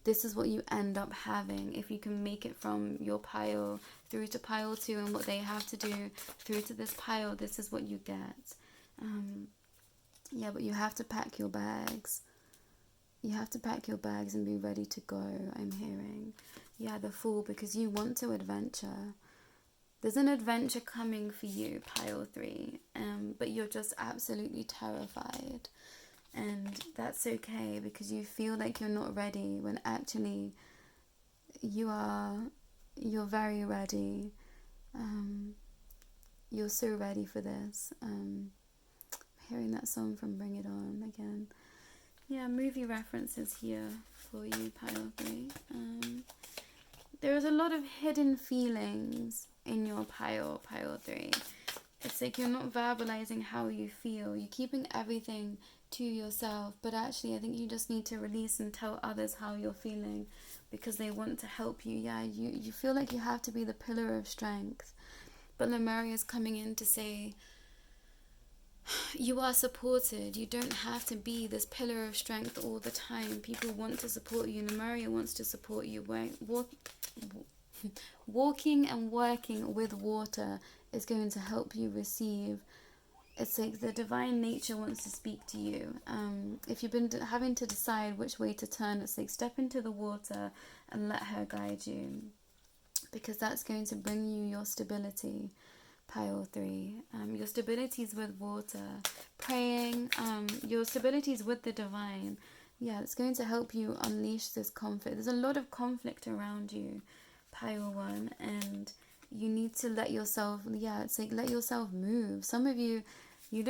this is what you end up having. If you can make it from your pile through to pile 2 and what they have to do through to this pile, this is what you get. Yeah, but you have to pack your bags. You have to pack your bags and be ready to go, I'm hearing. Yeah, the Fool, because you want to adventure. There's an adventure coming for you, pile 3, but you're just absolutely terrified. And that's okay, because you feel like you're not ready when actually you're very ready. You're so ready for this. Hearing that song from Bring It On again. Yeah, movie references here for you, pile 3. There's a lot of hidden feelings in your pile 3. It's like you're not verbalizing how you feel. You're keeping everything to yourself, but actually I think you just need to release and tell others how you're feeling, because they want to help you. Yeah, you feel like you have to be the pillar of strength, but Lemuria is coming in to say you are supported. You don't have to be this pillar of strength all the time. People want to support you. Lemuria wants to support you. Walking and working with water is going to help you receive It's like the divine nature wants to speak to you. If you've been having to decide which way to turn, it's like step into the water and let her guide you, because that's going to bring you your stability. Pile 3. Your stability is with water. Praying. Your stability is with the divine. Yeah, it's going to help you unleash this conflict. There's a lot of conflict around you. Pile 1. And you need to let yourself, it's like let yourself move. Some of you, you're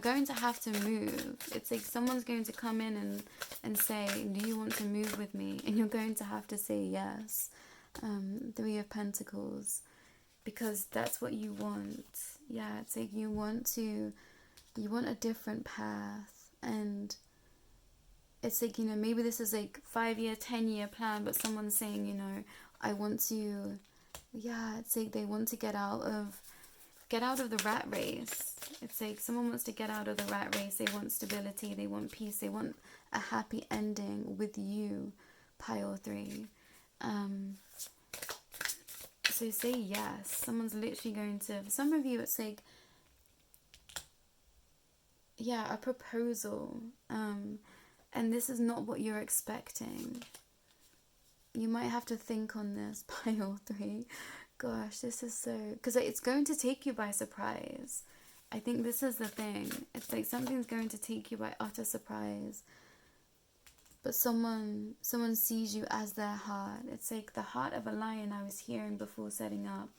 going to have to move. It's like someone's going to come in and say, do you want to move with me? And you're going to have to say yes. 3 of Pentacles. Because that's what you want. Yeah, it's like you want a different path. And it's like, maybe this is like 5-year, 10-year plan, but someone's saying, I want to, it's like they want to get out of the rat race. It's like someone wants to get out of the rat race. They want stability, they want peace, they want a happy ending with you. Pile 3. So say yes. Someone's literally going to, for some of you it's like, a proposal. And this is not what you're expecting. You might have to think on this. Pile 3. Gosh, this is so, because it's going to take you by surprise. I think this is the thing. It's like something's going to take you by utter surprise. But someone sees you as their heart. It's like the heart of a lion I was hearing before setting up.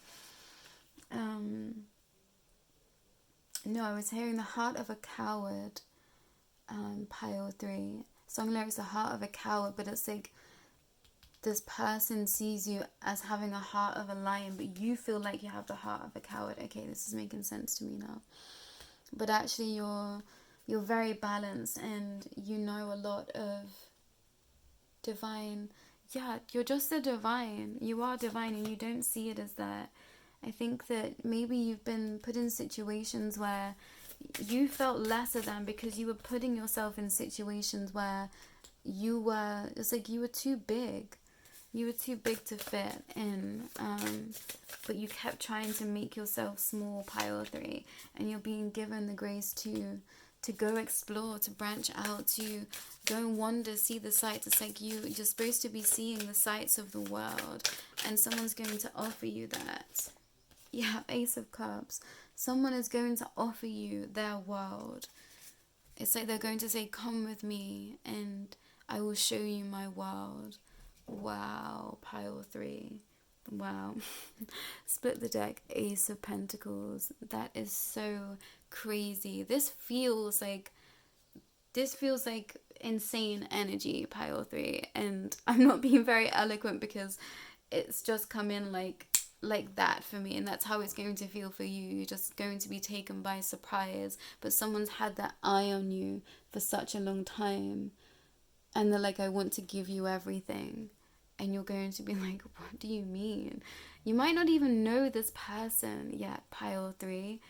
No, I was hearing the heart of a coward. Pile 3. Song lyrics, the heart of a coward, but it's like this person sees you as having a heart of a lion, but you feel like you have the heart of a coward. Okay, this is making sense to me now. But actually you're very balanced, and you know a lot of divine. You're just a divine. You are divine, and you don't see it as that. I think that maybe you've been put in situations where you felt lesser than, because you were putting yourself in situations where it's like you were too big. You were too big to fit in, but you kept trying to make yourself small. Pile 3. And you're being given the grace to go explore, to branch out, to go and wander, see the sights. It's like you're supposed to be seeing the sights of the world, and someone's going to offer you that. Ace of Cups. Someone is going to offer you their world. It's like they're going to say, come with me and I will show you my world. Wow. Pile 3. Wow. Split the deck. Ace of Pentacles. That is so crazy. This feels like insane energy. Pile 3. And I'm not being very eloquent because it's just come in like that for me, and that's how it's going to feel for you. You're just going to be taken by surprise, but someone's had that eye on you for such a long time, and they're like, I want to give you everything. And you're going to be like, what do you mean? You might not even know this person yet. Pile 3.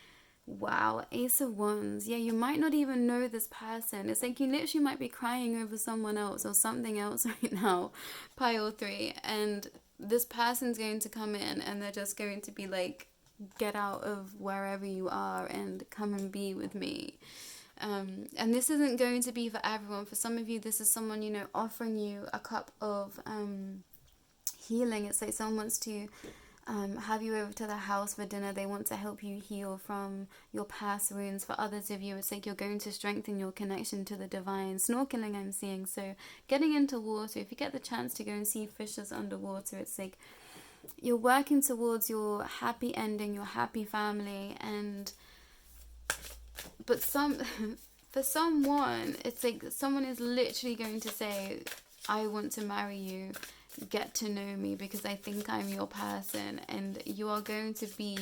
Wow. Ace of Wands. You might not even know this person. It's like you literally might be crying over someone else or something else right now. Pile 3. And this person's going to come in and they're just going to be like, get out of wherever you are and come and be with me. And this isn't going to be for everyone. For some of you, this is someone, offering you a cup of healing. It's like someone wants to have you over to their house for dinner. They want to help you heal from your past wounds. For others of you, it's like you're going to strengthen your connection to the divine. Snorkeling, I'm seeing. So getting into water, if you get the chance to go and see fishes underwater, it's like you're working towards your happy ending, your happy family. But for someone, it's like someone is literally going to say, I want to marry you. Get to know me because I think I'm your person, and you are going to be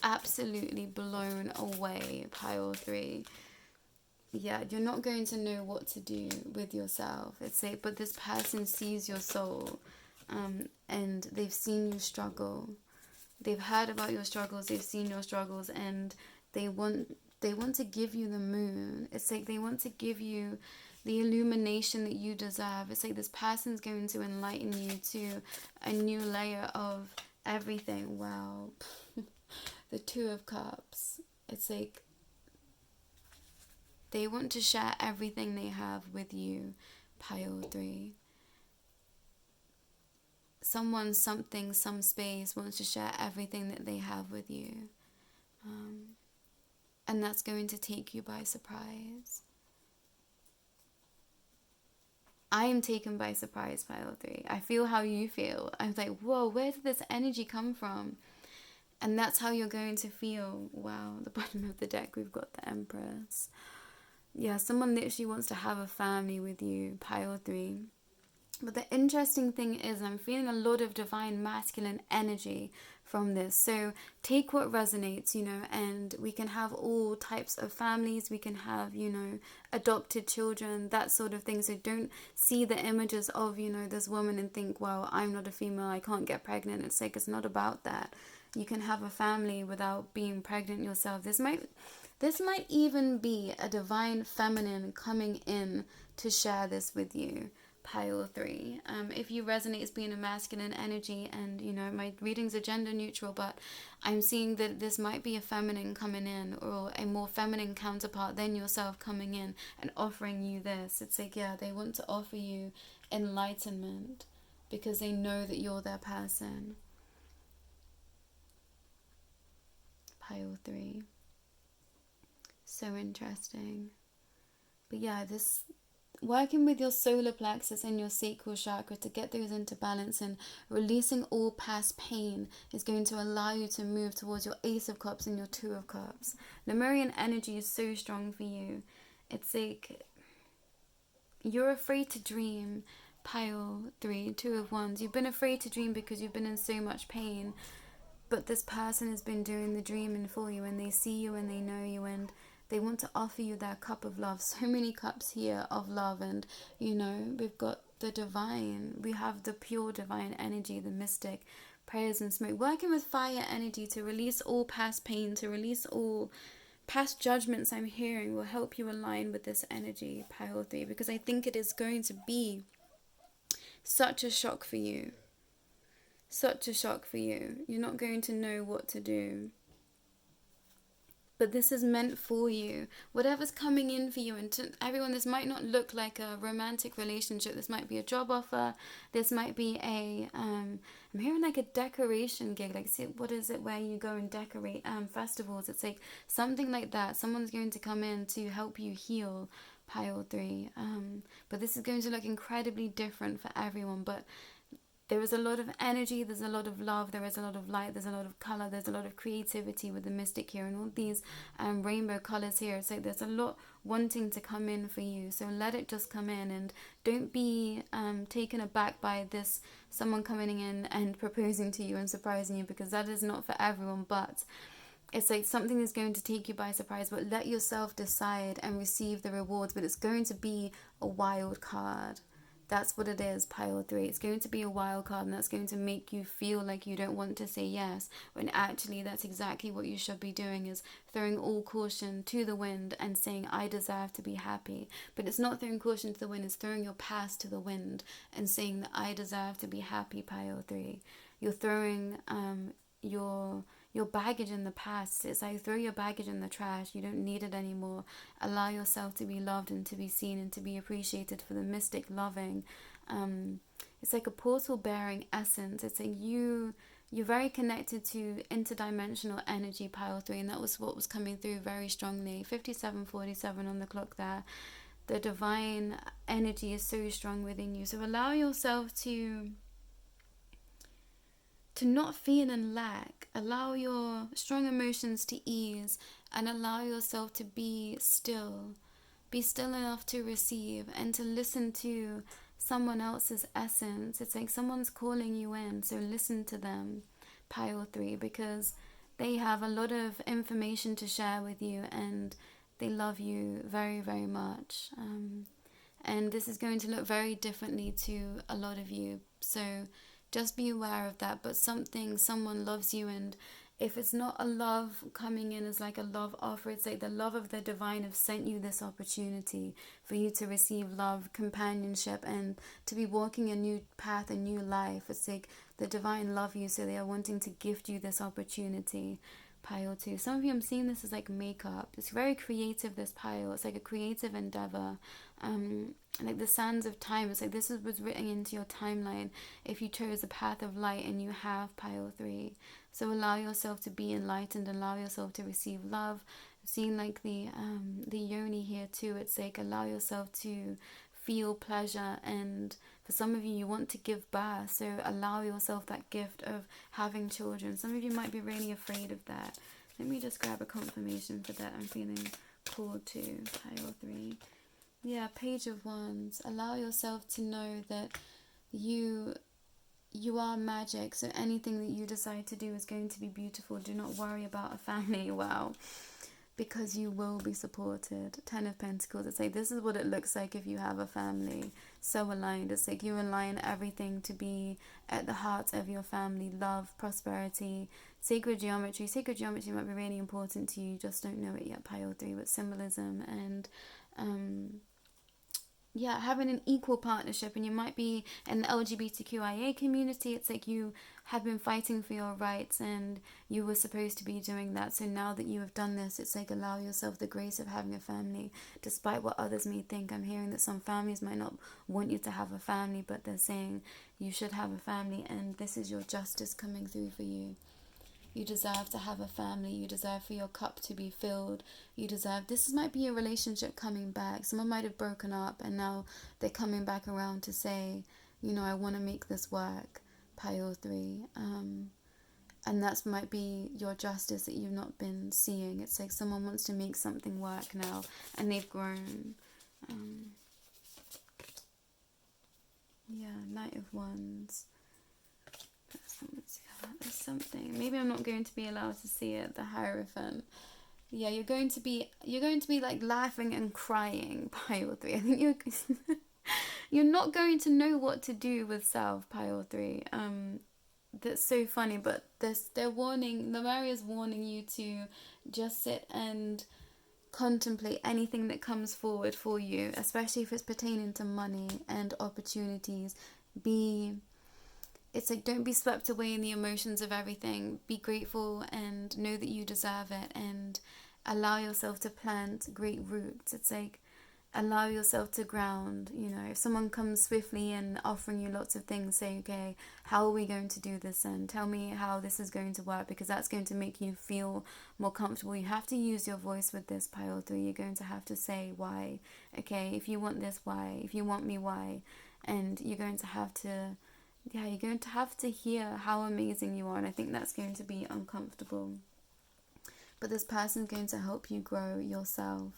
absolutely blown away. Pile 3. You're not going to know what to do with yourself. It's like, but this person sees your soul, and they've seen you struggle. They've heard about your struggles. They've seen your struggles, and they want to give you the moon. It's like they want to give you the illumination that you deserve. It's like this person's going to enlighten you to a new layer of everything. Wow. The 2 of Cups. It's like They want to share everything they have with you, pile 3. Someone, something, some space wants to share everything that they have with you. And that's going to take you by surprise. I am taken by surprise, pile 3. I feel how you feel. I'm like, whoa, where did this energy come from? And that's how you're going to feel. Wow, the bottom of the deck, we've got the Empress. Yeah, someone literally wants to have a family with you, pile 3. But the interesting thing is I'm feeling a lot of divine masculine energy from this. So take what resonates, and we can have all types of families. We can have, adopted children, that sort of thing. So don't see the images of, this woman and think, well, I'm not a female, I can't get pregnant. It's like, it's not about that. You can have a family without being pregnant yourself. This might even be a divine feminine coming in to share this with you, pile 3. If you resonate as being a masculine energy, and my readings are gender neutral, but I'm seeing that this might be a feminine coming in, or a more feminine counterpart than yourself coming in and offering you this. It's like, yeah, they want to offer you enlightenment because they know that you're their person, pile 3. So interesting. But yeah, this working with your solar plexus and your sacral chakra to get those into balance and releasing all past pain is going to allow you to move towards your Ace of Cups and your Two of Cups. Lemurian energy is so strong for you. It's like you're afraid to dream, pile 3, Two of Wands. You've been afraid to dream because you've been in so much pain. But this person has been doing the dreaming for you, and they see you and they know you, and they want to offer you their cup of love. So many cups here of love, and we've got the divine, we have the pure divine energy, the mystic, prayers and smoke, working with fire energy to release all past pain, to release all past judgments. I'm hearing will help you align with this energy, pile 3, because I think it is going to be such a shock for you. Such a shock for you. You're not going to know what to do. But this is meant for you. Whatever's coming in for you, and to everyone, this might not look like a romantic relationship. This might be a job offer. This might be I'm hearing like a decoration gig. Like, see, what is it where you go and decorate festivals? It's like something like that. Someone's going to come in to help you heal, pile 3. But this is going to look incredibly different for everyone. But there is a lot of energy, there's a lot of love, there is a lot of light, there's a lot of color, there's a lot of creativity with the mystic here, and all these rainbow colors here. It's like there's a lot wanting to come in for you. So let it just come in, and don't be taken aback by this someone coming in and proposing to you and surprising you, because that is not for everyone. But it's like something is going to take you by surprise, but let yourself decide and receive the rewards. But it's going to be a wild card. That's what it is, pile 3. It's going to be a wild card, and that's going to make you feel like you don't want to say yes, when actually that's exactly what you should be doing, is throwing all caution to the wind and saying, I deserve to be happy. But it's not throwing caution to the wind, it's throwing your past to the wind and saying that I deserve to be happy, pile 3. You're throwing your baggage in the past. It's like throw your baggage in the trash. You don't need it anymore. Allow yourself to be loved and to be seen and to be appreciated for the mystic loving. It's like a portal bearing essence. It's like you're very connected to interdimensional energy, pile 3, and that was what was coming through very strongly. 57:47 on the clock there. The divine energy is so strong within you. So allow yourself to not feel in lack. Allow your strong emotions to ease, and allow yourself to be still. Be still enough to receive and to listen to someone else's essence. It's like someone's calling you in, so listen to them, pile 3, because they have a lot of information to share with you, and they love you very, very much. And this is going to look very differently to a lot of you. So just be aware of that. But someone loves you, and if it's not a love coming in as like a love offer, it's like the love of the divine have sent you this opportunity for you to receive love, companionship, and to be walking a new path, a new life. It's like the divine love you, so they are wanting to gift you this opportunity, Pile 2. Some of you, I'm seeing this as like makeup. It's very creative, this pile. It's like a creative endeavor. Like the sands of time. It's like this was written into your timeline if you chose the path of light and you have pile 3. So allow yourself to be enlightened. Allow yourself to receive love. Seeing like the yoni here too. It's like allow yourself to feel pleasure, and for some of you, you want to give birth, so allow yourself that gift of having children. Some of you might be really afraid of that. Let me just grab a confirmation for that. I'm feeling called to pile 3. Yeah, Page of Wands. Allow yourself to know that you are magic, so anything that you decide to do is going to be beautiful. Do not worry about a family. Wow. Because you will be supported. 10 of Pentacles. It's like this is what it looks like if you have a family. So aligned. It's like you align everything to be at the heart of your family. Love, prosperity, sacred geometry. Sacred geometry might be really important to you. You just don't know it yet, pile 3. But symbolism and yeah, having an equal partnership. And you might be in the LGBTQIA community. It's like you have been fighting for your rights and you were supposed to be doing that. So now that you have done this, it's like allow yourself the grace of having a family, despite what others may think. I'm hearing that some families might not want you to have a family, but they're saying you should have a family, and this is your justice coming through for you. You deserve to have a family. You deserve for your cup to be filled. You deserve... This might be a relationship coming back. Someone might have broken up and now they're coming back around to say, you know, I want to make this work. Pile 3. And that might be your justice that you've not been seeing. It's like someone wants to make something work now and they've grown. Yeah, Knight of Wands. There's something. Maybe I'm not going to be allowed to see it. The Hierophant. Yeah, you're going to be like laughing and crying. Pile 3. I think you're not going to know what to do with self. Pile 3. That's so funny, but they're warning. Lemuria's warning you to just sit and contemplate anything that comes forward for you, especially if it's pertaining to money and opportunities. It's like, don't be swept away in the emotions of everything. Be grateful and know that you deserve it, and allow yourself to plant great roots. It's like, allow yourself to ground. You know, if someone comes swiftly and offering you lots of things, say, okay, how are we going to do this? And tell me how this is going to work, because that's going to make you feel more comfortable. You have to use your voice with this, pile 3. You're going to have to say why. Okay, if you want this, why? If you want me, why? And you're going to have to... Yeah, you're going to have to hear how amazing you are, and I think that's going to be uncomfortable. But this person's going to help you grow yourself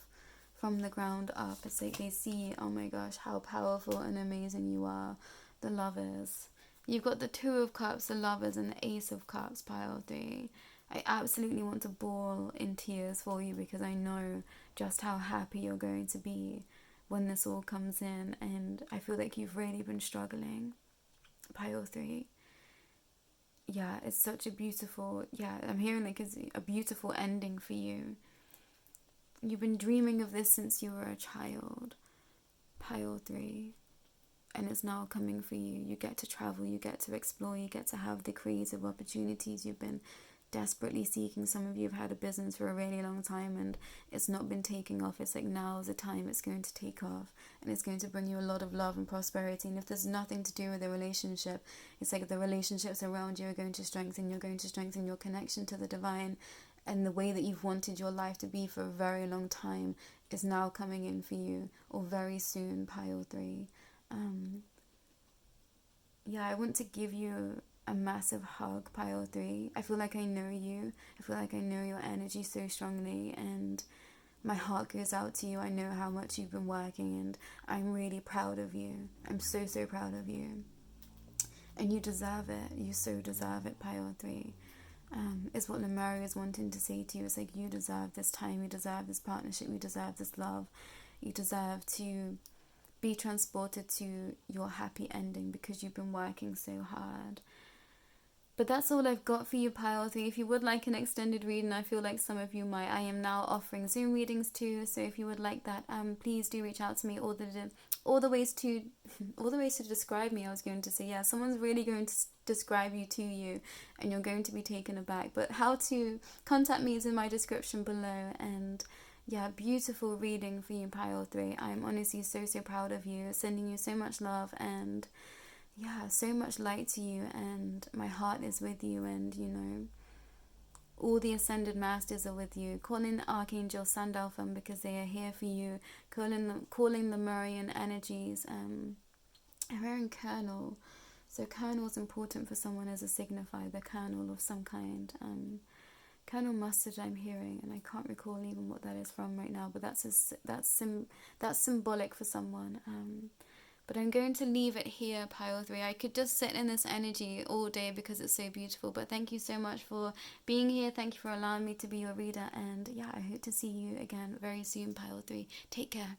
from the ground up. It's like they see, oh my gosh, how powerful and amazing you are. The Lovers. You've got the 2 of Cups, the Lovers, and the Ace of Cups, pile 3. I absolutely want to bawl in tears for you, because I know just how happy you're going to be when this all comes in, and I feel like you've really been struggling. Pile 3. Yeah, it's such a beautiful... Yeah, I'm hearing like it's a beautiful ending for you. You've been dreaming of this since you were a child. Pile 3. And it's now coming for you. You get to travel, you get to explore, you get to have the creative opportunities you've been desperately seeking. Some of you have had a business for a really long time and it's not been taking off. It's like now is the time it's going to take off, and it's going to bring you a lot of love and prosperity. And if there's nothing to do with the relationship, it's like the relationships around you are going to strengthen. You're going to strengthen your connection to the divine, and the way that you've wanted your life to be for a very long time is now coming in for you, or very soon. Pile 3. Yeah, I want to give you a massive hug, pile 3. I feel like I know you. I feel like I know your energy so strongly, and my heart goes out to you. I know how much you've been working, and I'm really proud of you. I'm so, so proud of you. And you deserve it. You so deserve it, pile 3. It's what Lemuria is wanting to say to you. It's like, you deserve this time. You deserve this partnership. You deserve this love. You deserve to be transported to your happy ending, because you've been working so hard. But that's all I've got for you, pile 3. If you would like an extended reading, I feel like some of you might. I am now offering Zoom readings too, so if you would like that, please do reach out to me. All all the ways to describe me. I was going to say, yeah, someone's really going to describe you to you, and you're going to be taken aback. But how to contact me is in my description below. And yeah, beautiful reading for you, Pile 3. I'm honestly so proud of you, sending you so much love and yeah, so much light to you, and my heart is with you, and you know, all the ascended masters are with you. Calling Archangel Sandalphon because they are here for you. Calling the Lemurian energies. I'm wearing Colonel. So Colonel is important for someone as a signifier, the Colonel of some kind. Colonel Mustard I'm hearing, and I can't recall even what that is from right now, but that's symbolic for someone. But I'm going to leave it here, Pile 3. I could just sit in this energy all day because it's so beautiful. But thank you so much for being here. Thank you for allowing me to be your reader. And yeah, I hope to see you again very soon, Pile 3. Take care.